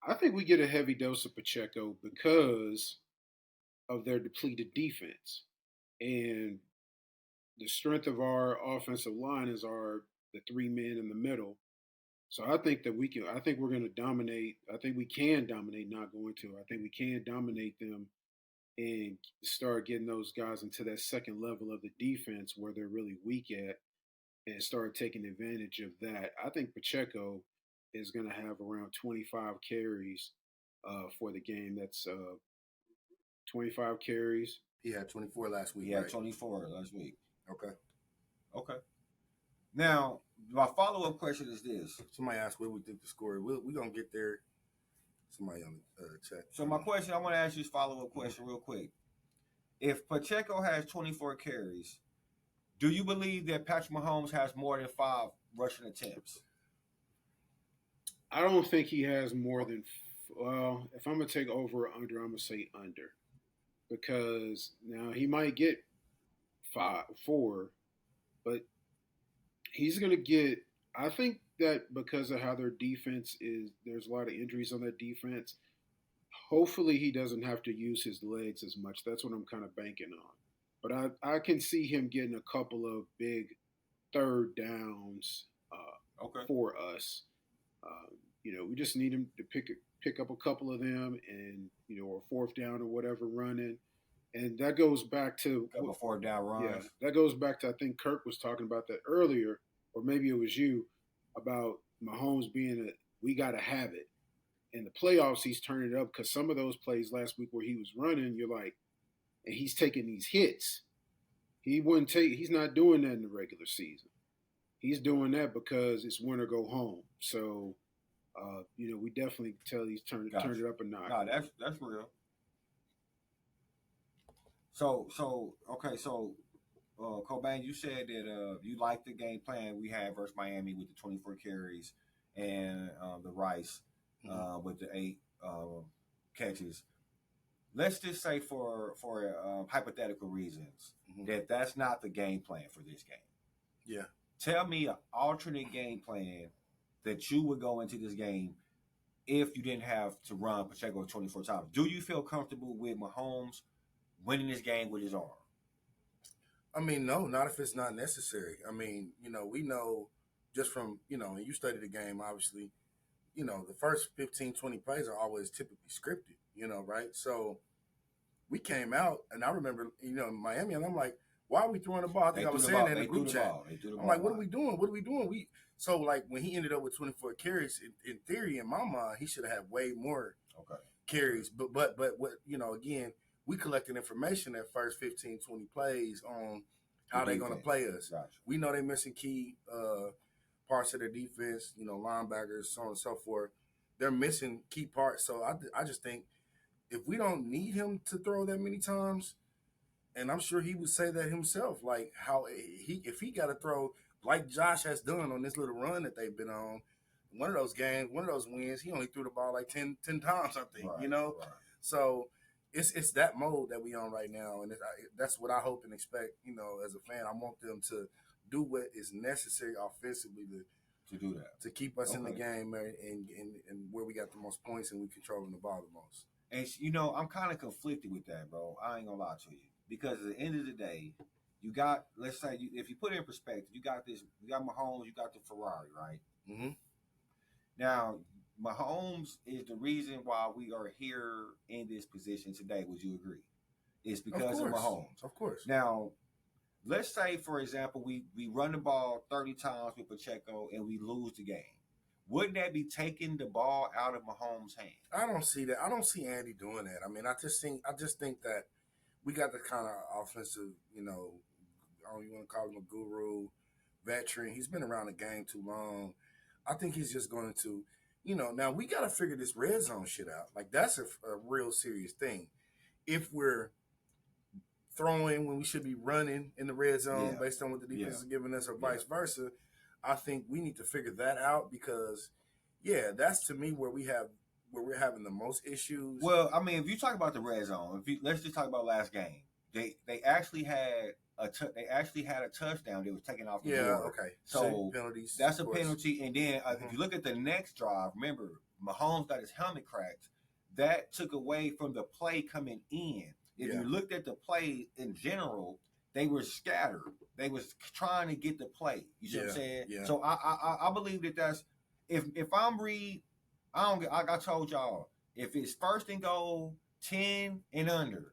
I think we get a heavy dose of Pacheco because of their depleted defense, and the strength of our offensive line is the 3 men in the middle. So I think that we can. I think we're going to dominate. I think we can dominate. Not going to. I think we can dominate them and start getting those guys into that second level of the defense where they're really weak at, and start taking advantage of that. I think Pacheco is going to have around 25 carries for the game. That's 25 carries. He had 24 last week. He had right? 24 last week. Okay. Okay. Now, my follow-up question is this. Somebody asked what we think the score. We're going to get there. Somebody on the chat. So my question, I want to ask you this follow-up question real quick. If Pacheco has 24 carries, do you believe that Patrick Mahomes has more than 5 rushing attempts? I don't think he has more than. Well, if I'm gonna take over or under, I'm gonna say under, because now he might get 4, but he's gonna get. I think that because of how their defense is, there's a lot of injuries on that defense. Hopefully, he doesn't have to use his legs as much. That's what I'm kind of banking on. But I can see him getting a couple of big third downs for us. We just need him to pick up a couple of them, and or fourth down or whatever running. And that goes back to a 4th down run. Yeah, that goes back to, I think Kirk was talking about that earlier, or maybe it was you, about Mahomes being we got to have it. In the playoffs, he's turning it up because some of those plays last week where he was running, you're like, and he's taking these hits. He's not doing that in the regular season. He's doing that because it's win or go home. So, we definitely tell he's turned it up a notch. No, that's real. So okay, so KoBayne, you said that you like the game plan we had versus Miami with the 24 carries and the Rice with the 8 catches. Let's just say for hypothetical reasons that that's not the game plan for this game. Yeah. Tell me an alternate game plan that you would go into this game if you didn't have to run Pacheco 24 times. Do you feel comfortable with Mahomes winning this game with his arm? I mean, no, not if it's not necessary. I mean, we know just from, and you study the game, obviously, the first 15, 20 plays are always typically scripted, right? So we came out, and I remember, in Miami, and I'm like, why are we throwing the ball? I think I was saying that in the group chat. I'm like, what are we doing? What are we doing? So, like, when he ended up with 24 carries, in theory, in my mind, he should have had way more carries. But what, again, we collected information that first 15, 20 plays on how they're going to play us. Gotcha. We know they're missing key parts of their defense, linebackers, so on and so forth. They're missing key parts. So I just think if we don't need him to throw that many times, and I'm sure he would say that himself, like if he got to throw like Josh has done on this little run that they've been on, one of those games, one of those wins, he only threw the ball like 10 times, I think, Right. So it's that mode that we on right now, and that's what I hope and expect. As a fan, I want them to do what is necessary offensively to do that, to keep us in the game, and where we got the most points and we controlling the ball the most. And I'm kind of conflicted with that, bro. I ain't gonna lie to you, because at the end of the day, you got, let's say, if you put it in perspective, you got Mahomes, you got the Ferrari, right? Mm-hmm. Now, Mahomes is the reason why we are here in this position today. Would you agree? It's because of Mahomes. Of course. Now, let's say, for example, we run the ball 30 times with Pacheco and we lose the game. Wouldn't that be taking the ball out of Mahomes' hand? I don't see that. I don't see Andy doing that. I mean, I just think that we got the kind of offensive, I don't even want to call him a guru, veteran. He's been around the game too long. I think he's just going to, now we got to figure this red zone shit out. Like, that's a real serious thing. If we're throwing when we should be running in the red zone based on what the defense is giving us, or vice versa, I think we need to figure that out, because, that's to me where we're having the most issues. Well, I mean, if you talk about the red zone, let's just talk about last game. They actually had a touchdown that was taken off the board. Okay. So penalties. That's a penalty. And then if you look at the next drive, remember, Mahomes got his helmet cracked. That took away from the play coming in. If you looked at the play in general, they were scattered. They was trying to get the play. You see what I'm saying? Yeah. So I believe that's if I'm Reed, I don't get. Like I told y'all, if it's first and goal, 10 and under,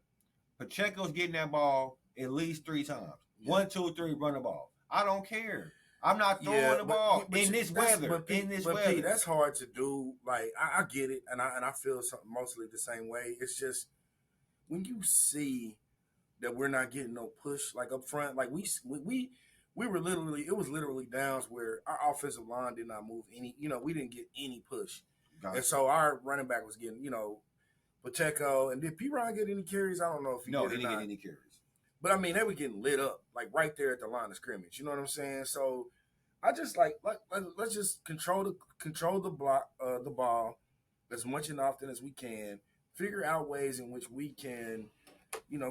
Pacheco's getting that ball at least 3 times. Yeah. 1, 2, 3, run the ball. I don't care. I'm not throwing Yeah, the ball but in you- this that's- weather. But Pete, In this but weather. Pete, that's hard to do. Like I get it, and I feel something mostly the same way. It's just when you see that we're not getting no push like up front, like we were literally, it was literally downs where our offensive line did not move any. We didn't get any push, Gotcha. and so our running back was getting Pacheco, and did P. Ron get any carries? I don't know if he no, did he or didn't not. get any carries. But I mean, they were getting lit up, like right there at the line of scrimmage. You know what I'm saying? So I just like let's just control the block the ball as much and often as we can. Figure out ways in which we can,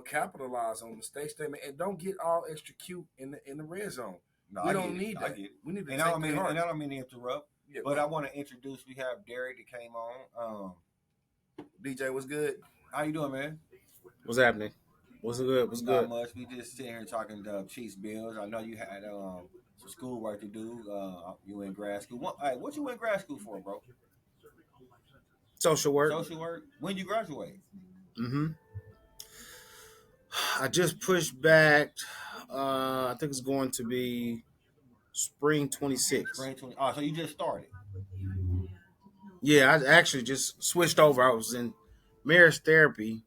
capitalize on mistakes they make, and don't get all extra cute in the red zone. No, We I don't get it. need I that. get it. We need to And take I don't mean that hard. and I don't mean to interrupt, Yeah, but I want to introduce. We have Derek that came on. DJ was good. How you doing, man? What's happening? What's good? What's Not good? much. We just sitting here talking Chiefs Bills. I know you had some schoolwork to do. You in grad school. What you in grad school for, bro? Social work. Social work. When you graduate? Mm-hmm. I just pushed back. I think it's going to be spring 26. Spring 20. Oh, so you just started. Yeah, I actually just switched over. I was in marriage therapy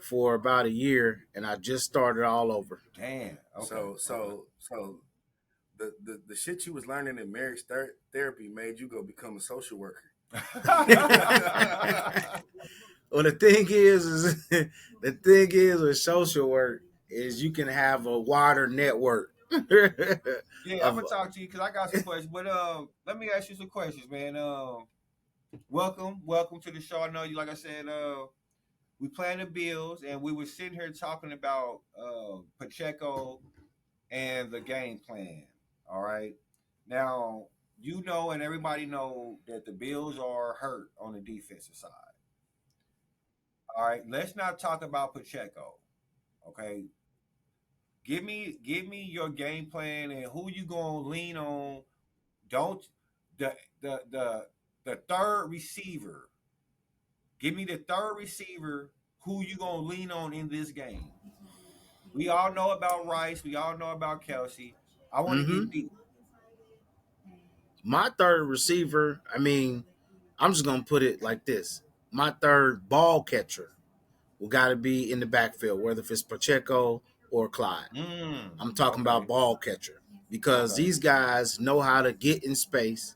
for about a year, and I just started all over. Damn. Okay. So the shit you was learning in marriage therapy made you go become a social worker. Well, the thing is with social work is you can have a wider network. Yeah, I'm gonna talk to you because I got some questions. But let me ask you some questions, man. Welcome to the show. I know you, like I said, we playing the Bills, and we were sitting here talking about Pacheco and the game plan. All right, now you know, and everybody know that the Bills are hurt on the defensive side. All right, let's not talk about Pacheco. Okay, give me your game plan and who you gonna lean on. Don't the the the the third receiver. Give me the third receiver. Who you gonna lean on in this game? We all know about Rice. We all know about Kelsey. I want to Mm-hmm. get deep. My third receiver, I mean, I'm just gonna put it like this: my third ball catcher will got to be in the backfield, whether if it's Pacheco or Clyde. I'm talking Okay. about ball catcher because Okay. these guys know how to get in space.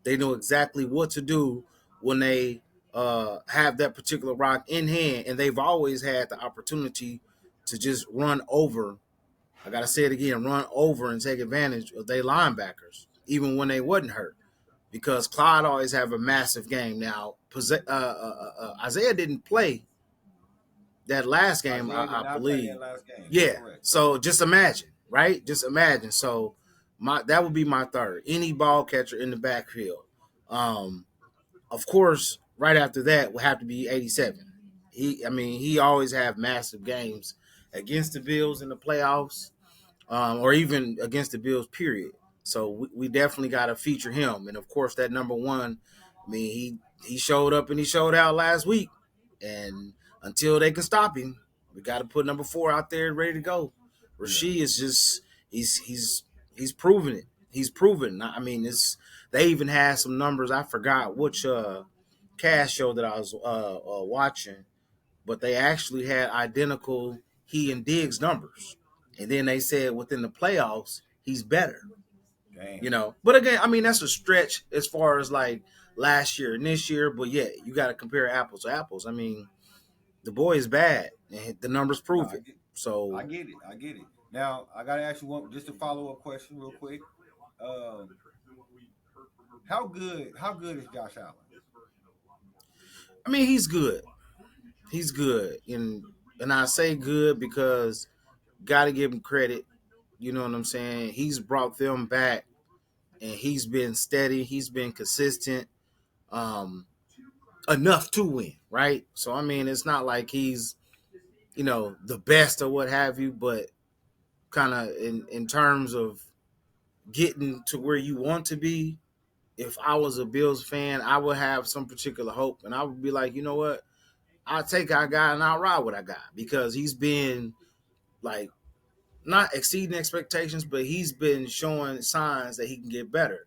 They know exactly what to do when they have that particular rock in hand, and they've always had the opportunity to just run over. I gotta say it again: run over and take advantage of their linebackers, even when they wasn't hurt. Because Clyde always have a massive game. Now, Isaiah didn't play that last game, Isaiah did I not play that believe. last game. Yeah. Correct. So just imagine, right? Just imagine. So that would be my third. Any ball catcher in the backfield. Um, of course, right after that would have to be 87. He always have massive games against the Bills in the playoffs, or even against the Bills, period. So we definitely got to feature him. And of course, that number one, he showed up and he showed out last week. And until they can stop him, we got to put number 4 out there ready to go. Rasheed is just he's proven it. He's proven. I mean, they even had some numbers. I forgot which cast show that I was watching, but they actually had identical he and Diggs numbers. And then they said within the playoffs, he's better. Damn. But again, I mean, that's a stretch as far as like last year and this year. But yeah, you got to compare apples to apples. I mean, the boy is bad, and the numbers No, prove it. So I get it. Now I gotta ask you one, just a follow up question, real quick. How good is Josh Allen? I mean, he's good. He's good, and I say good because got to give him credit. You know what I'm saying? He's brought them back, and he's been steady. He's been consistent. Um, enough to win, right? So I mean, it's not like he's the best or what have you, but kind of in terms of getting to where you want to be, if I was a Bills fan, I would have some particular hope, and I would be like, you know what, I'll take our guy and I'll ride what I got because he's been like not exceeding expectations, but he's been showing signs that he can get better.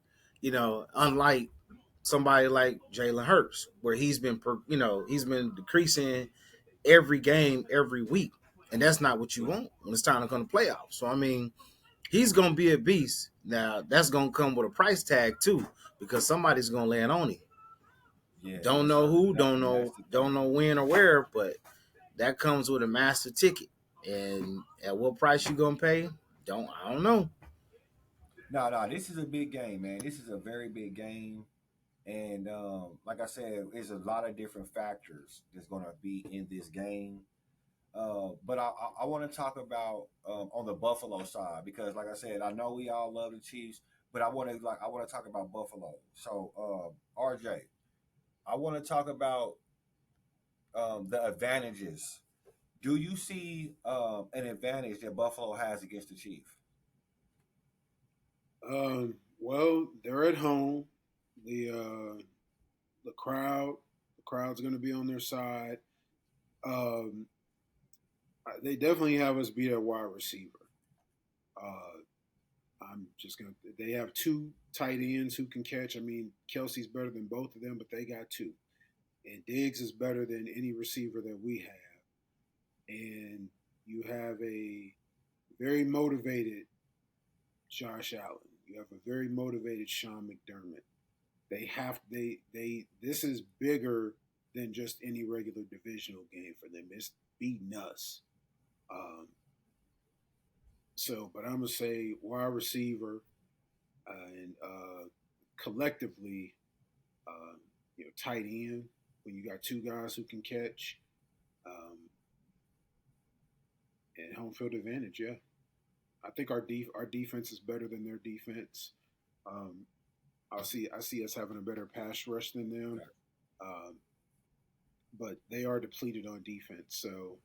Unlike somebody like Jalen Hurts, where he's been decreasing every game, every week, and that's not what you want when it's time to come to playoffs. So I mean, he's gonna be a beast. Now that's gonna come with a price tag too, because somebody's gonna land on him. Don't Yes, know sir. who, And that's the don't thing. know when or where, but that comes with a master ticket. And at what price you gonna pay? I don't know. No, no, this is a big game, man. This is a very big game. And like I said, there's a lot of different factors that's going to be in this game. But I want to talk about on the Buffalo side because, like I said, I know we all love the Chiefs, but I want to talk about Buffalo. So, RJ, I want to talk about the advantages. Do you see an advantage that Buffalo has against the Chiefs? Well, they're at home. The the crowd's going to be on their side. Um, they definitely have us beat at wide receiver. I'm just gonna. They have two tight ends who can catch. I mean, Kelsey's better than both of them, but they got two, and Diggs is better than any receiver that we have. And you have a very motivated Josh Allen. You have a very motivated Sean McDermott. They this is bigger than just any regular divisional game for them. It's beating us. Um, but I'm gonna say wide receiver and collectively, uh, tight end. When you got two guys who can catch, um, and home field advantage, yeah, I think our defense is better than their defense. Um, I see us having a better pass rush than them, um, but they are depleted on defense, so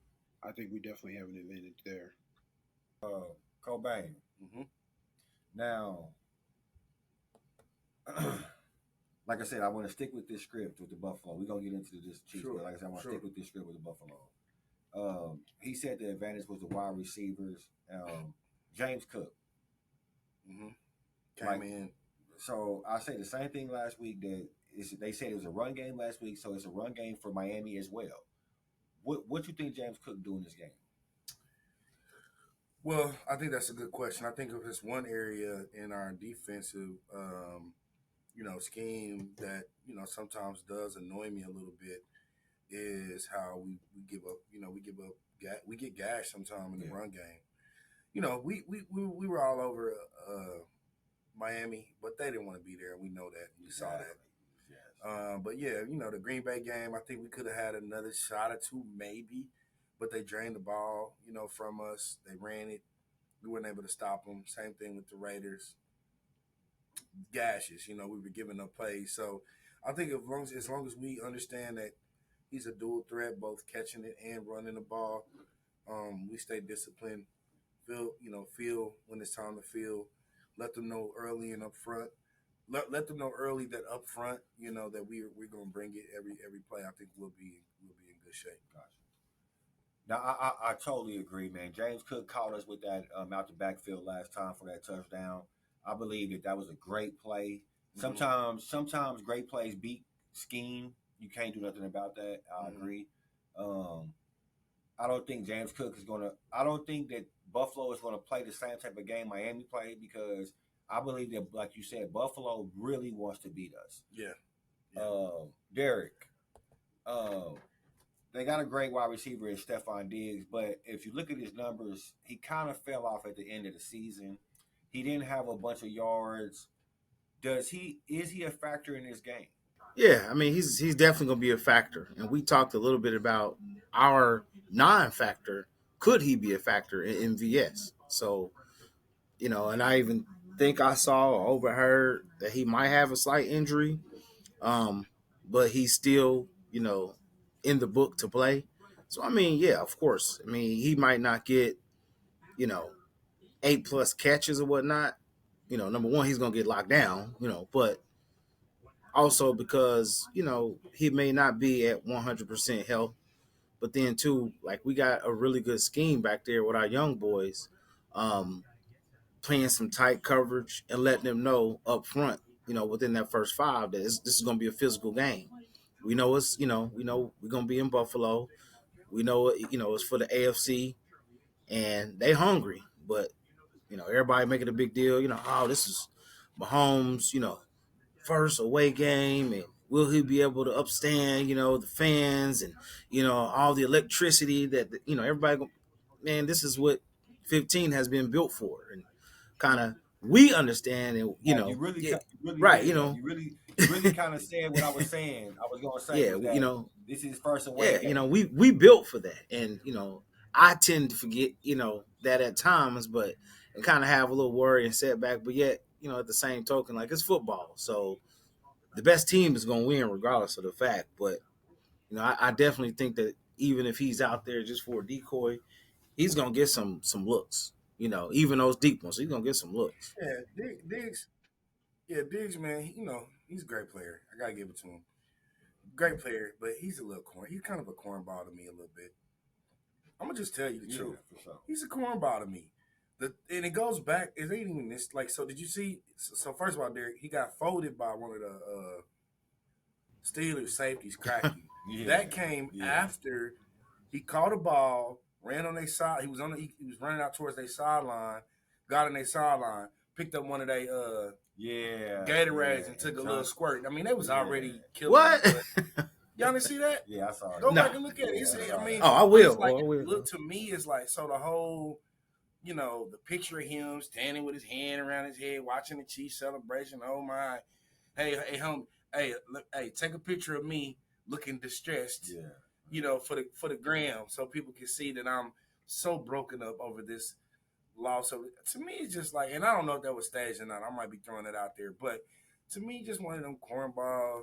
I think we definitely have an advantage there. KoBayne. Mm-hmm. Now, like I said, I want to stick with this script with the Buffalo. We're gonna get into this Chiefs, Sure, but like I said, I want to sure. stick with this script with the Buffalo. He said the advantage was the wide receivers. James Cook. Mm-hmm. Came Like, in. so I say the same thing last week. They said it was a run game last week, so it's a run game for Miami as well. What you think James Cook do in this game? Well, I think that's a good question. I think if it's one area in our defensive, scheme that sometimes does annoy me a little bit is how we give up. We give up. We get gashed sometime in the Yeah, run game. We were all over Miami, but they didn't want to be there, and we know that. We saw that. Yes. But yeah, the Green Bay game, I think we could have had another shot or two, maybe, but they drained the ball, from us. They ran it. We weren't able to stop them. Same thing with the Raiders. Gashes, we were giving up plays. So I think as long as we understand that he's a dual threat, both catching it and running the ball, we stay disciplined. Feel when it's time to feel. Let them know early and up front. Let them know early that up front, that we're gonna bring it every play. I think we'll be in good shape. Gotcha. Now I totally agree, man. James Cook caught us with that out the backfield last time for that touchdown. I believe that was a great play. Mm-hmm. Sometimes great plays beat scheme. You can't do nothing about that. I Mm-hmm. agree. Um, I don't think James Cook is gonna. I don't think that Buffalo is gonna play the same type of game Miami played because I believe that, like you said, Buffalo really wants to beat us. Yeah. Yeah. Derek, uh, they got a great wide receiver in Stephon Diggs, but if you look at his numbers, he kind of fell off at the end of the season. He didn't have a bunch of yards. Is he a factor in this game? Yeah, I mean he's definitely gonna be a factor. And we talked a little bit about our non-factor. Could he be a factor in MVS? So, and I even think I saw or overheard that he might have a slight injury. Um, but he's still, in the book to play. So I mean, yeah, of course. I mean, he might not get, you know, 8+ catches or whatnot. Number one, he's gonna get locked down, but Also because he may not be at 100% health, but then too, like we got a really good scheme back there with our young boys, um, playing some tight coverage and letting them know up front, within that first five that this is going to be a physical game. We know we know we're going to be in Buffalo. We know it's for the AFC, and they hungry, but everybody making a big deal. Oh, this is Mahomes, first away game, and will he be able to upstand, the fans and all the electricity that everybody. Man, this is what 15 has been built for, and kind of we understand, and You really, yeah, you really right, did. Like, you really kind of said what I was saying. I was gonna say yeah, was that this is first away yeah, game. we built for that, and I tend to forget, that at times, but and kind of have a little worry and setback, but yet, at the same token, like it's football, so the best team is going to win regardless of the fact. But I definitely think that even if he's out there just for a decoy, he's going to get some looks. Even those deep ones, he's going to get some looks. Yeah, Diggs. Yeah, Diggs, man. He's a great player. I gotta give it to him. Great player, but he's a little corn. He's kind of a cornball to me a little bit. I'm gonna just tell you the truth. For sure. He's a cornball to me. And it goes back. It ain't even this. Like, so did you see? So first of all, Derek, he got folded by one of the Steelers safeties, Cracky. That came after he caught a ball, ran on their side. He was running out towards their sideline, got on their sideline, picked up one of their Gatorades and took a little squirt. I mean, they was already killing. What? Y'all didn't see that? Yeah, I saw it. Go back and look at it. I mean, I will. Like, I will. Look, to me, it's like, so the whole, the picture of him standing with his hand around his head, watching the Chiefs celebration. Oh my! Hey, homie. Hey, take a picture of me looking distressed. Yeah. For the gram, so people can see that I'm so broken up over this loss. So to me, it's just like, and I don't know if that was staged or not. I might be throwing it out there, but to me, just one of them cornball,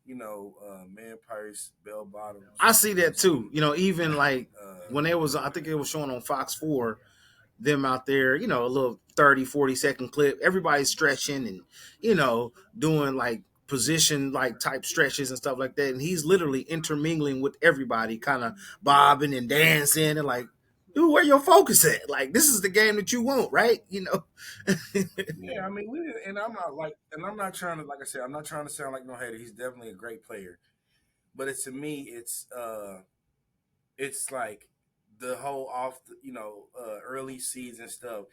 man purse, bell bottoms. I see that too. Even like when it was, I think it was showing on Fox 4, them out there, a little 30, 40-second clip. Everybody's stretching and, doing like position like type stretches and stuff like that. And he's literally intermingling with everybody, kind of bobbing and dancing and like, dude, where your focus at? Like, this is the game that you want, right? Yeah, I mean, and I'm not trying to, like I said, I'm not trying to sound like no hater. He's definitely a great player, but to me, it's like the whole early season stuff.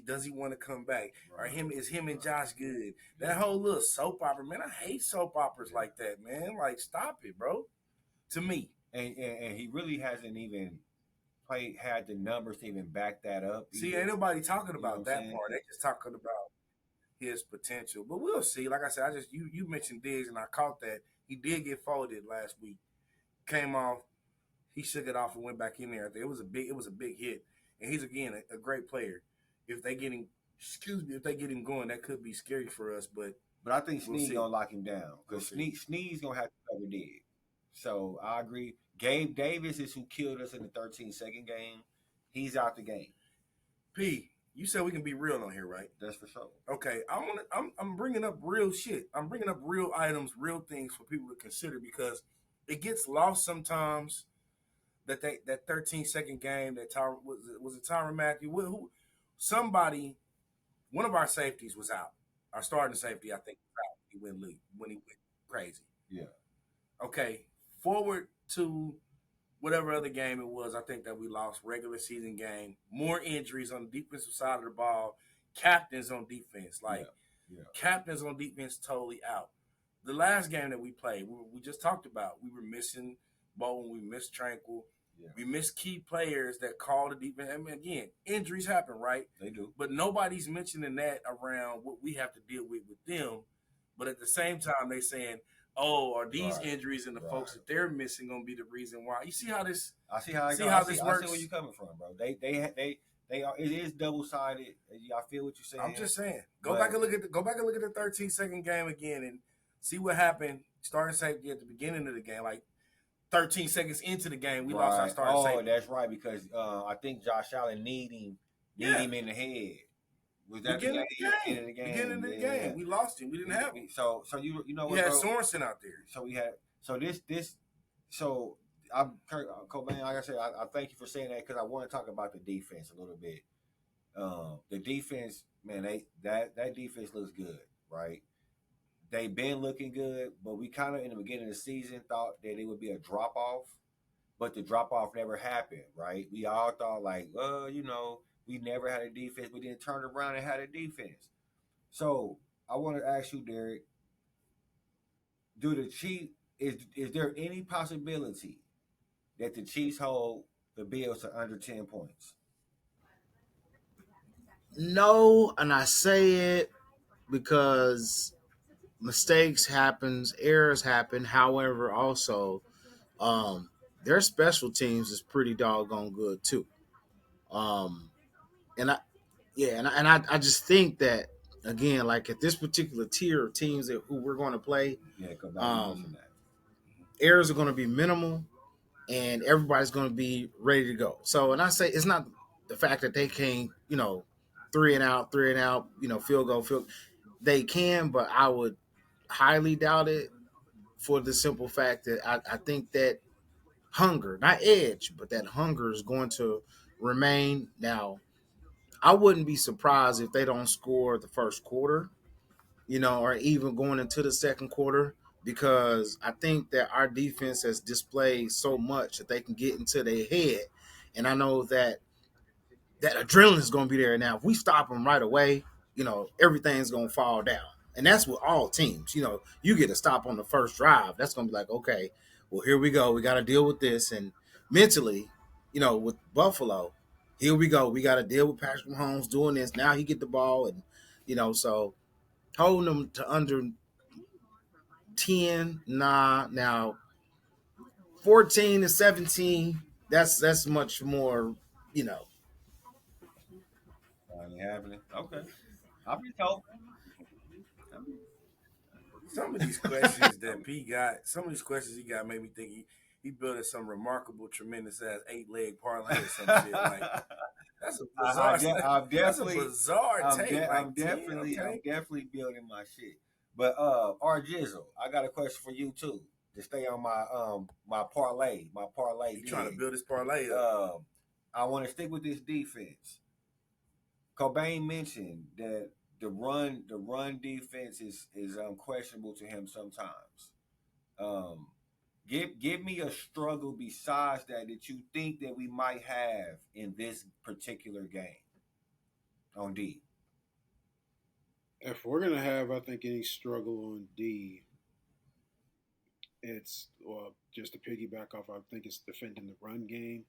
Does he want to come back? Right. Or is him and Josh good? That whole little soap opera, man. I hate soap operas like that, man. Like, stop it, bro. To me, and he really hasn't even had the numbers to even back that up. See, ain't nobody talking about that part. They just talking about his potential. But we'll see. Like I said, you mentioned Diggs, and I caught that he did get folded last week. Came off, he shook it off and went back in there. It was a big hit, and he's again a great player. If they get him going, that could be scary for us. But I think Snead's gonna lock him down because Snead's gonna have to cover Diggs. So I agree. Gabe Davis is who killed us in the 13-second game. He's out the game. P, you said we can be real on here, right? That's for sure. Okay, I'm bringing up real shit. I'm bringing up real items, real things for people to consider because it gets lost sometimes. That 13-second game that was it Tyrann Mathieu? Somebody, one of our safeties was out. Our starting safety, I think, was out. He went crazy. Yeah. Okay, forward to whatever other game it was, I think that we lost regular season game. More injuries on the defensive side of the ball. Captains on defense, captains on defense totally out. The last game that we played, we just talked about, we were missing Bowen, we missed Tranquil, we missed key players that call the defense. I mean, again, injuries happen, right? They do. But nobody's mentioning that around what we have to deal with them. But at the same time, they saying, oh, are these injuries and the folks that they're missing going to be the reason why? You see how this? I see how this works. I see where you're coming from, bro. They are. It is double sided. I feel what you're saying. I'm just saying. Go back and look at the 13-second game again and see what happened. Starting safety at the beginning of the game, like 13 seconds into the game, we lost our starting safety. Oh, that's right, because I think Josh Allen need him in the head. Was that Beginning of the game. Beginning of the game. Beginning of the Yeah. game. We lost him. We didn't have him. So you know We what, had bro? Sorensen out there. So we had so I'm KoBayne, like I said, I thank you for saying that because I want to talk about the defense a little bit. The defense, man, that defense looks good, right? They've been looking good, but we kind of in the beginning of the season thought that it would be a drop off, but the drop off never happened, right? We all thought like, well, we never had a defense, but then turned around and had a defense. So I want to ask you, Derek, do the Chiefs is there any possibility that the Chiefs hold the Bills to under 10 points? No, and I say it because mistakes happens, errors happen. However, also, their special teams is pretty doggone good too. Um, and I, yeah, and I just think that again, like at this particular tier of teams that who we're going to play, Yeah, KoBayne mentioned that. errors are going to be minimal, and everybody's going to be ready to go. So, and I say it's not the fact that they can't, three and out, field goal. They can, but I would highly doubt it for the simple fact that I think that hunger, not edge, but that hunger is going to remain. Now, I wouldn't be surprised if they don't score the first quarter, or even going into the second quarter, because I think that our defense has displayed so much that they can get into their head. And I know that adrenaline is going to be there. Now, if we stop them right away, everything's going to fall down. And that's with all teams. You get a stop on the first drive. That's going to be like, okay, well, here we go. We got to deal with this. And mentally, with Buffalo, here we go. We got to deal with Patrick Mahomes doing this. Now he get the ball. And, so holding them to under 10, nah. Now, 14 to 17, that's much more, Finally happening. Okay. I'll be told. Some of these questions that P got, some of these questions he got made me think he built some remarkable, tremendous ass 8-leg parlay or some shit. Like that's a bizarre. That's a bizarre take. I'm definitely building my shit. But R Jizzle, I got a question for you too. To stay on my parlay. He trying to build his parlay up. I want to stick with this defense. KoBayne mentioned that the run defense is questionable to him sometimes. Give me a struggle besides that you think that we might have in this particular game on D. If we're gonna have, I think, any struggle on D, it's just to piggyback off. I think it's defending the run game.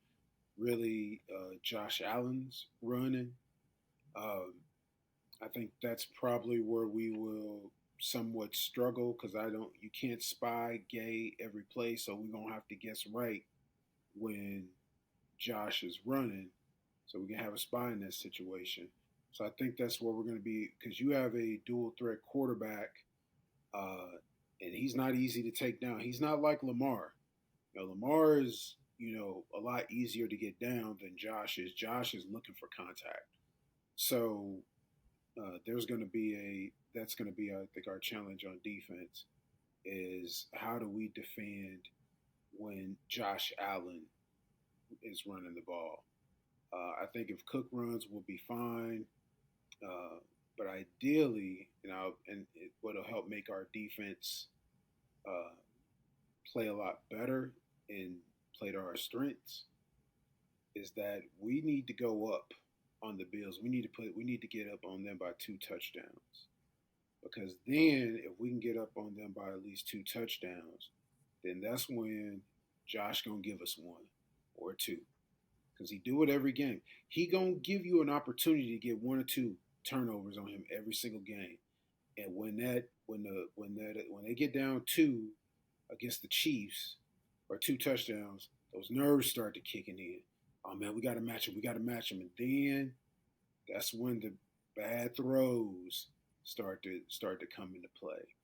Really, Josh Allen's running. I think that's probably where we will somewhat struggle because you can't spy Gay every play, so we're gonna have to guess right when Josh is running, so we can have a spy in that situation. So I think that's where we're going to be because you have a dual threat quarterback, and he's not easy to take down. He's not like Lamar. Lamar is a lot easier to get down than Josh is. Josh is looking for contact. So that's going to be I think our challenge on defense is how do we defend when Josh Allen is running the ball. I think if Cook runs, we'll be fine. But ideally, what'll help make our defense play a lot better and play to our strengths is that we need to go up on the Bills. We need to get up on them by 2 touchdowns. Because then if we can get up on them by at least 2 touchdowns, then that's when Josh gonna give us 1 or 2. Because he do it every game. He gonna give you an opportunity to get 1 or 2 turnovers on him every single game. And when they get down 2 against the Chiefs or 2 touchdowns, those nerves start to kicking in. Oh man, we gotta match him. And then that's when the bad throws start to come into play.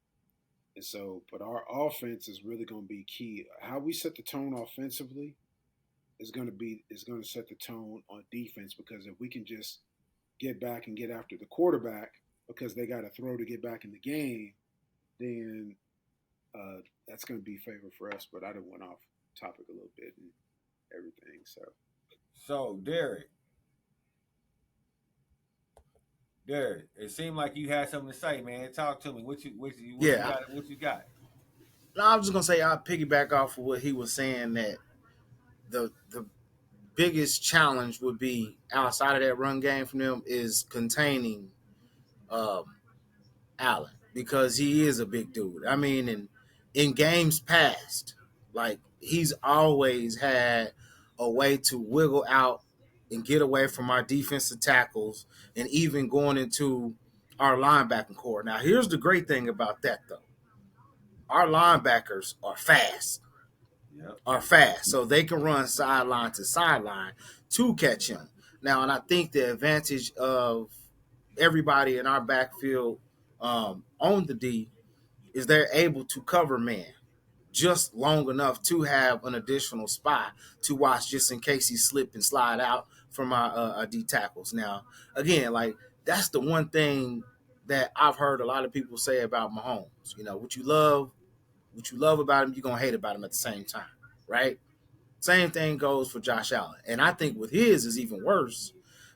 And so, but our offense is really going to be key. How we set the tone offensively is going to set the tone on defense because if we can just get back and get after the quarterback because they got to throw to get back in the game, then that's going to be favor for us. But I done went off topic a little bit and everything. So Derek, it seemed like you had something to say, man. Talk to me. What you Yeah, got? What you got? no, I was just gonna say I'll piggyback off of what he was saying that the biggest challenge would be outside of that run game from them is containing um, Allen because he is a big dude. I mean, in games past, like he's always had a way to wiggle out and get away from our defensive tackles and even going into our linebacking core. Now, here's the great thing about that though. Our linebackers Yep. are fast, so they can run sideline to sideline to catch him. Now, and I think the advantage of everybody in our backfield on the D is they're able to cover man just long enough to have an additional spot to watch just in case he slip and slide out from our D tackles. Now, again, like that's the one thing that I've heard a lot of people say about Mahomes. You know, what you love about him, you're gonna hate about him at the same time, right? Same thing goes for Josh Allen. And I think with his is even worse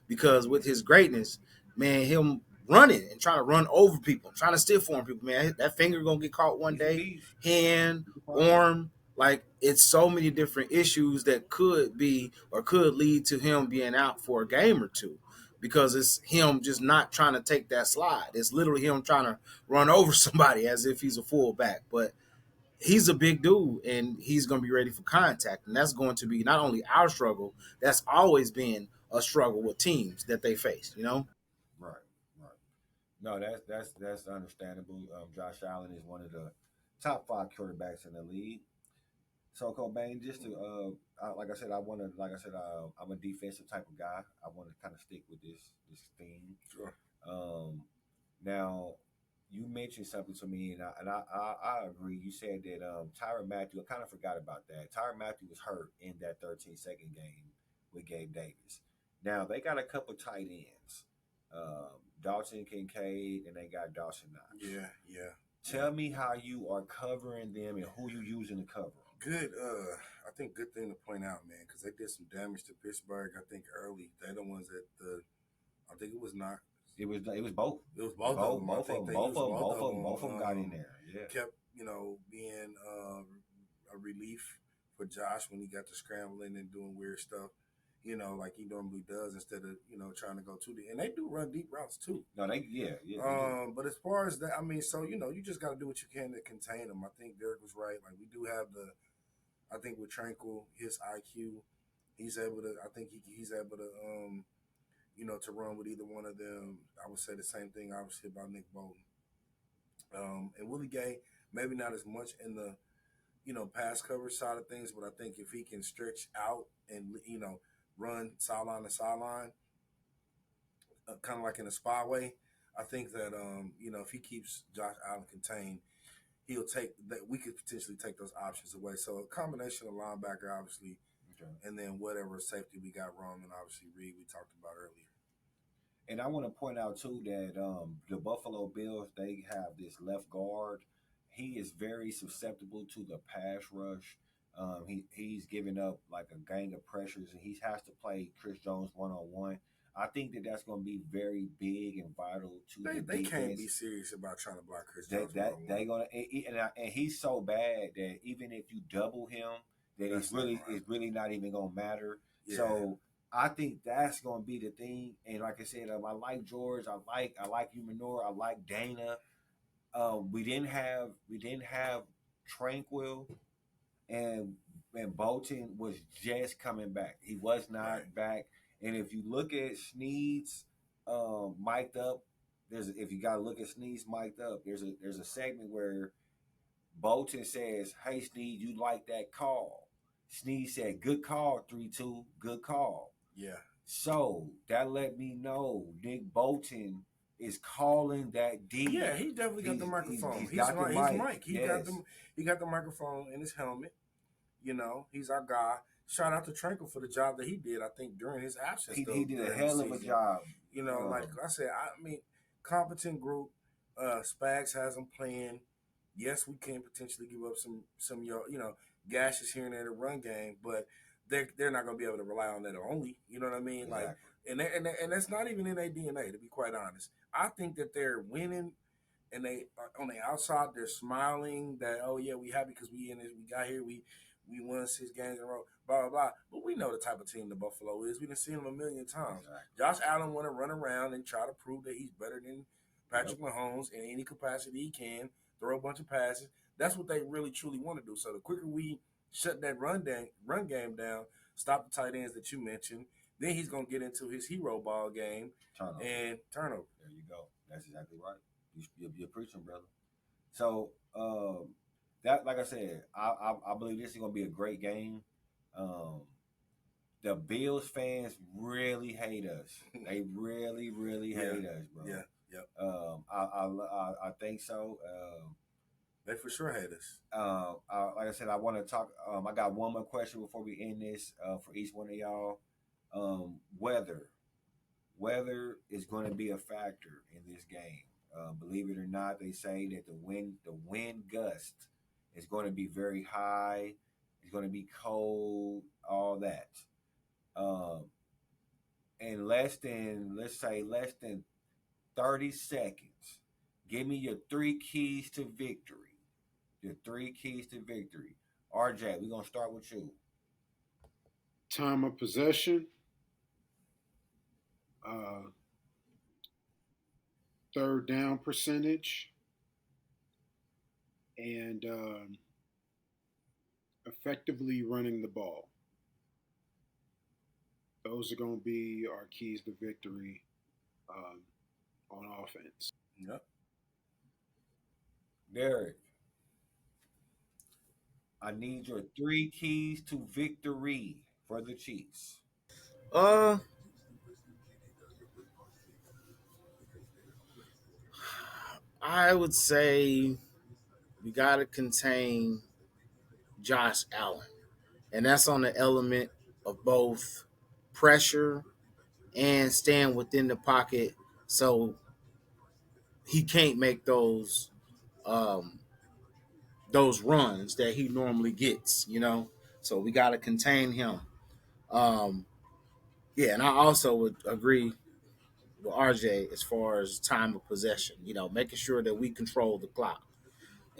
because with his greatness, man, him running and trying to run over people, trying to stiff arm people, man, that finger gonna get caught one He's a day, beast. hand, arm. Like it's so many different issues that could be or could lead to him being out for a game or two because it's him just not trying to take that slide. It's literally him trying to run over somebody as if he's a fullback. But he's a big dude and he's going to be ready for contact. And that's going to be not only our struggle, that's always been a struggle with teams that they face, you know? Right. Right. No, that's understandable. Josh Allen is one of the top 5 quarterbacks in the league. So, KoBayne, just to like I said, I'm a defensive type of guy. I want to kind of stick with this theme. Sure. Now, you mentioned something to me, and I agree. You said that Tyrann Mathieu. I kind of forgot about that. Tyrann Mathieu was hurt in that 13-second game with Gabe Davis. Now they got a couple tight ends, Dalton Kincaid, and they got Dawson Knox. Yeah. Tell me how you are covering them and who you using to cover them. Good. I think good thing to point out, man, because they did some damage to Pittsburgh. I think early they're the ones that I think it was not. It was both. It was both of them. Both of them got in there. Yeah. Kept being a relief for Josh when he got to scrambling and doing weird stuff. Like he normally does instead of trying to go too deep. And they do run deep routes too. No, yeah. But as far as that, I mean, so you just got to do what you can to contain them. I think Derek was right. Like we do have I think with Tranquil, his IQ, he's able to. I think he's able to to run with either one of them. I would say the same thing, obviously, about Nick Bolton. And Willie Gay, maybe not as much in the, pass coverage side of things, but I think if he can stretch out and, run sideline to sideline, kind of like in a spy way, I think that, if he keeps Josh Allen contained, he'll take that. We could potentially take those options away. So a combination of linebacker, obviously, okay, and then whatever safety we got wrong, and obviously Reed we talked about earlier. And I want to point out too that the Buffalo Bills, they have this left guard. He is very susceptible to the pass rush. He's giving up like a gang of pressures, and he has to play Chris Jones 1-on-1. I think that's going to be very big and vital to the They defense. can't be serious about trying to block Chris Jones. They gonna and he's so bad that even if you double him, that it's really not even going to matter. Yeah. So I think that's going to be the thing. And like I said, I like George. I like Umanor. I like Dana. We didn't have Tranquil, and Bolton was just coming back. He was not back. And if you look at Sneed's mic'd up, if you got to look at Sneed's mic'd up, there's a segment where Bolton says, "Hey Sneed, you like that call?" Sneed said, "Good call, 3-2, good call." Yeah. So that let me know Nick Bolton is calling that D. Yeah, he definitely got the microphone. He's got the mic. He got the microphone in his helmet. He's our guy. shout out to Tranquil for the job that he did. I think during his absence, He did a during the hell of a season. job. You know, like I said, I mean, competent group. Spags has them playing. Yes, we can potentially give up some gashes here and there to run game, but they're not going to be able to rely on that only. You know what I mean? Exactly. Like, and that's not even in their DNA, to be quite honest. I think that they're winning, and they on the outside they're smiling that, oh yeah, we happy because we in this, we got here, we won 6 games in a row, blah blah blah. But we know the type of team the Buffalo is. We've seen them a million times. Exactly. Josh Allen want to run around and try to prove that he's better than Patrick Mahomes in any capacity he can, throw a bunch of passes. That's what they really truly want to do. So the quicker we shut that run game down, stop the tight ends that you mentioned, then he's gonna get into his hero ball game Turnover. and turnover. There you go. That's exactly right. You're preaching, brother. So that, like I said, I believe this is gonna be a great game. The Bills fans really hate us. They really, really hate us, bro. Yeah, yeah. I think so. They for sure hate us. Like I said, I want to talk. I got one more question before we end this for each one of y'all. Weather is going to be a factor in this game. Believe it or not, they say that the wind gust is going to be very high. It's going to be cold, all that. In less than 30 seconds, give me your 3 keys to victory. Your 3 keys to victory. RJ, we're going to start with you. Time of possession, third down percentage, and effectively running the ball. Those are going to be our keys to victory on offense. Yep. Derek, I need your 3 keys to victory for the Chiefs. Uh, I would say we got to contain Josh Allen, and that's on the element of both pressure and staying within the pocket, so he can't make um, those runs that he normally gets. So we got to contain him. Um, yeah, and I also would agree with RJ as far as time of possession. Making sure that we control the clock.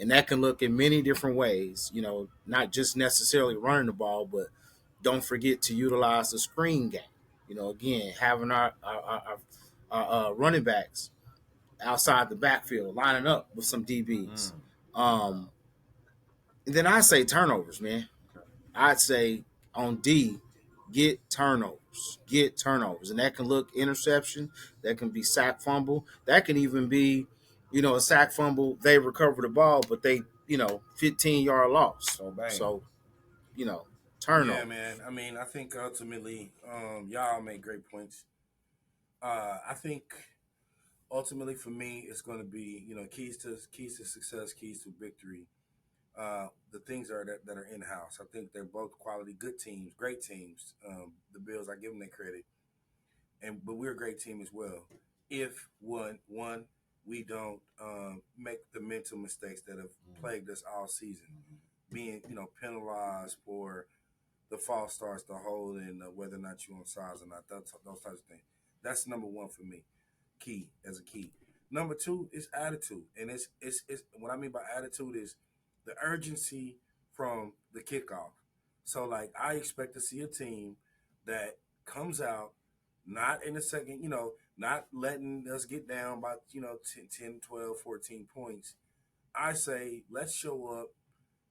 And that can look in many different ways, not just necessarily running the ball, but don't forget to utilize the screen game. Again, having our running backs outside the backfield, lining up with some DBs. And then I say turnovers, man. I'd say on D, get turnovers. And that can look interception, that can be sack fumble, that can even be, a sack fumble, they recover the ball, but they, 15-yard loss. KoBayne. So, turnovers. Yeah, man. I mean, I think ultimately, y'all made great points. I think ultimately for me, it's going to be keys to success, keys to victory. The things that are in house. I think they're both quality, good teams, great teams. The Bills, I give them their credit, but we're a great team as well. If one we don't make the mental mistakes that have plagued us all season, being penalized for the false starts, the hold, and whether or not you're on sides or not, those types of things. That's number one for me. Key. Number 2 is attitude, and it's what I mean by attitude is the urgency from the kickoff. So like I expect to see a team that comes out not in a second, not letting us get down by 10, 12, 14 points. I say let's show up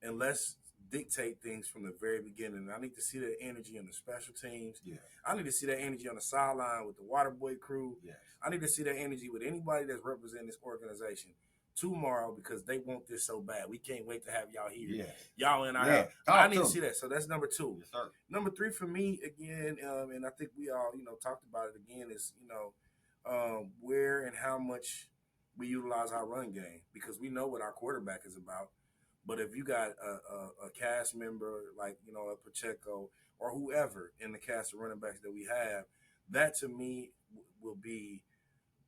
and let's dictate things from the very beginning. I need to see that energy on the special teams. Yeah. I need to see that energy on the sideline with the water boy crew. Yes. I need to see that energy with anybody that's representing this organization tomorrow because they want this so bad. We can't wait to have y'all here. Yes. Y'all and I need to see that. So that's number 2. Yes, sir. Number 3 for me again, and I think we all talked about it again, is where and how much we utilize our run game because we know what our quarterback is about. But if you got a cast member like a Pacheco or whoever in the cast of running backs that we have, that to me will be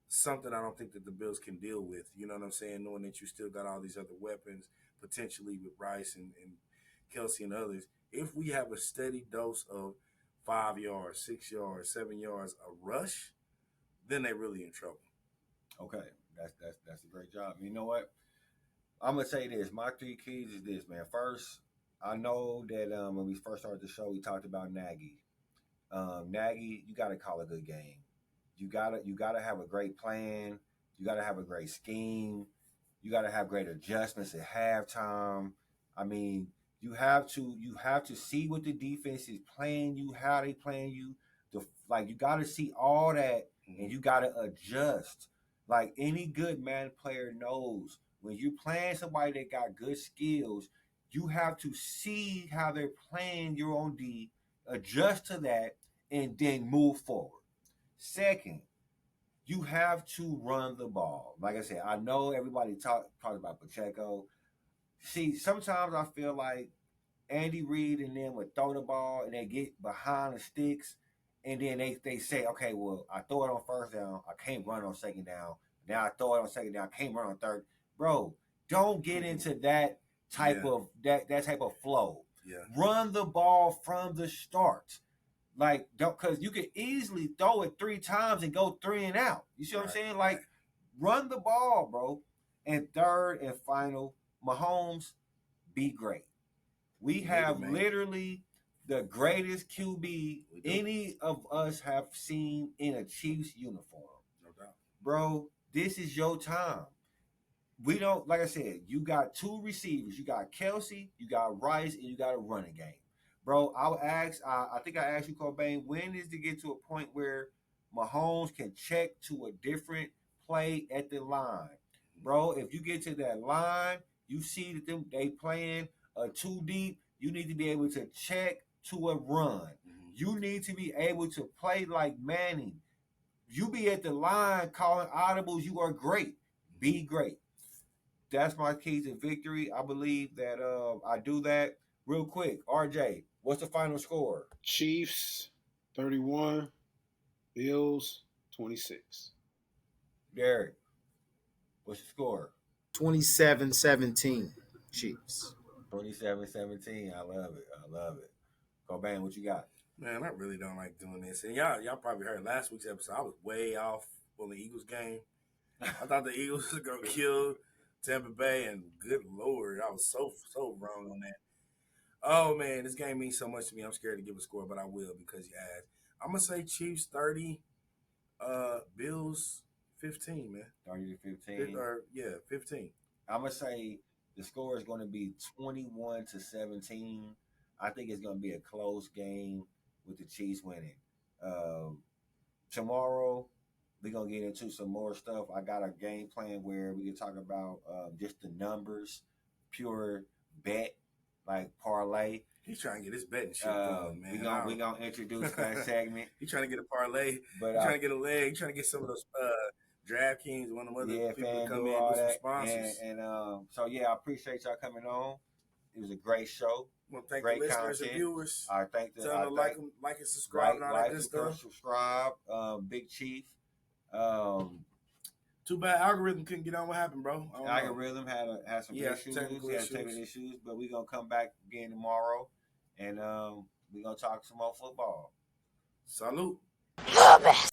something I don't think that the Bills can deal with. You know what I'm saying? Knowing that you still got all these other weapons, potentially with Rice and Kelsey and others. If we have a steady dose of 5 yards, 6 yards, 7 yards, a rush, then they're really in trouble. Okay, that's a great job. You know what? I'm gonna say this. My 3 keys is this, man. First, I know that when we first started the show, we talked about Nagy. Nagy, you got to call a good game. You gotta have a great plan. You gotta have a great scheme. You gotta have great adjustments at halftime. I mean, you have to see what the defense is playing you, how they playing you. You gotta see all that, and you gotta adjust. Like any good man player knows, when you're playing somebody that got good skills, you have to see how they're playing your own D, adjust to that, and then move forward. Second, you have to run the ball. Like I said, I know everybody talks about Pacheco. See, sometimes I feel like Andy Reid and them would throw the ball and they get behind the sticks, and then they say, okay, well, I throw it on first down, I can't run on second down. Now I throw it on second down, I can't run on third. Bro, don't get into that type of that type of flow. Yeah. Run the ball from the start. Like, don't, because you could easily throw it 3 times and go 3 and out. You see what I'm saying? Like, run the ball, bro. And third and final, Mahomes, be great. We have literally the greatest QB any of us have seen in a Chiefs uniform. No doubt. Bro, this is your time. We don't, like I said, you got 2 receivers. You got Kelsey, you got Rice, and you got a running game. Bro, I think I asked you, KoBayne, when is to get to a point where Mahomes can check to a different play at the line? Bro, if you get to that line, you see that they playing a 2 deep, you need to be able to check to a run. You need to be able to play like Manning. You be at the line calling audibles, you are great. Be great. That's my key to victory. I believe that I do that. Real quick, RJ, what's the final score? Chiefs 31, Bills 26. Derek, what's the score? 27-17 Chiefs. 27-17. I love it. KoBayne, what you got? Man, I really don't like doing this. And y'all probably heard last week's episode. I was way off on the Eagles game. I thought the Eagles was gonna kill Tampa Bay, and good Lord, I was so wrong on that. Oh man, this game means so much to me. I'm scared to give a score, but I will because you asked. I'm gonna say Chiefs 30, Bills 15, man. 30 to 15. 15. I'm gonna say the score is gonna be 21-17. I think it's gonna be a close game with the Chiefs winning. Tomorrow we're gonna get into some more stuff. I got a game plan where we can talk about just the numbers, pure bet, like parlay. He's trying to get his betting shit going, man. We gonna introduce that segment. He's trying to get a parlay. But he's trying to get a leg. He's trying to get some of those DraftKings, one of them other people to come in with some sponsors. And so I appreciate y'all coming on. It was a great show. Well, thank the listeners and viewers. I thank the tell them to like and subscribe and all that good stuff. Subscribe, Big Chief. Too bad algorithm couldn't get on. What happened, bro? Algorithm had some issues. Technical issues, but we're gonna come back again tomorrow, and we're gonna talk some more football. Salute. The best.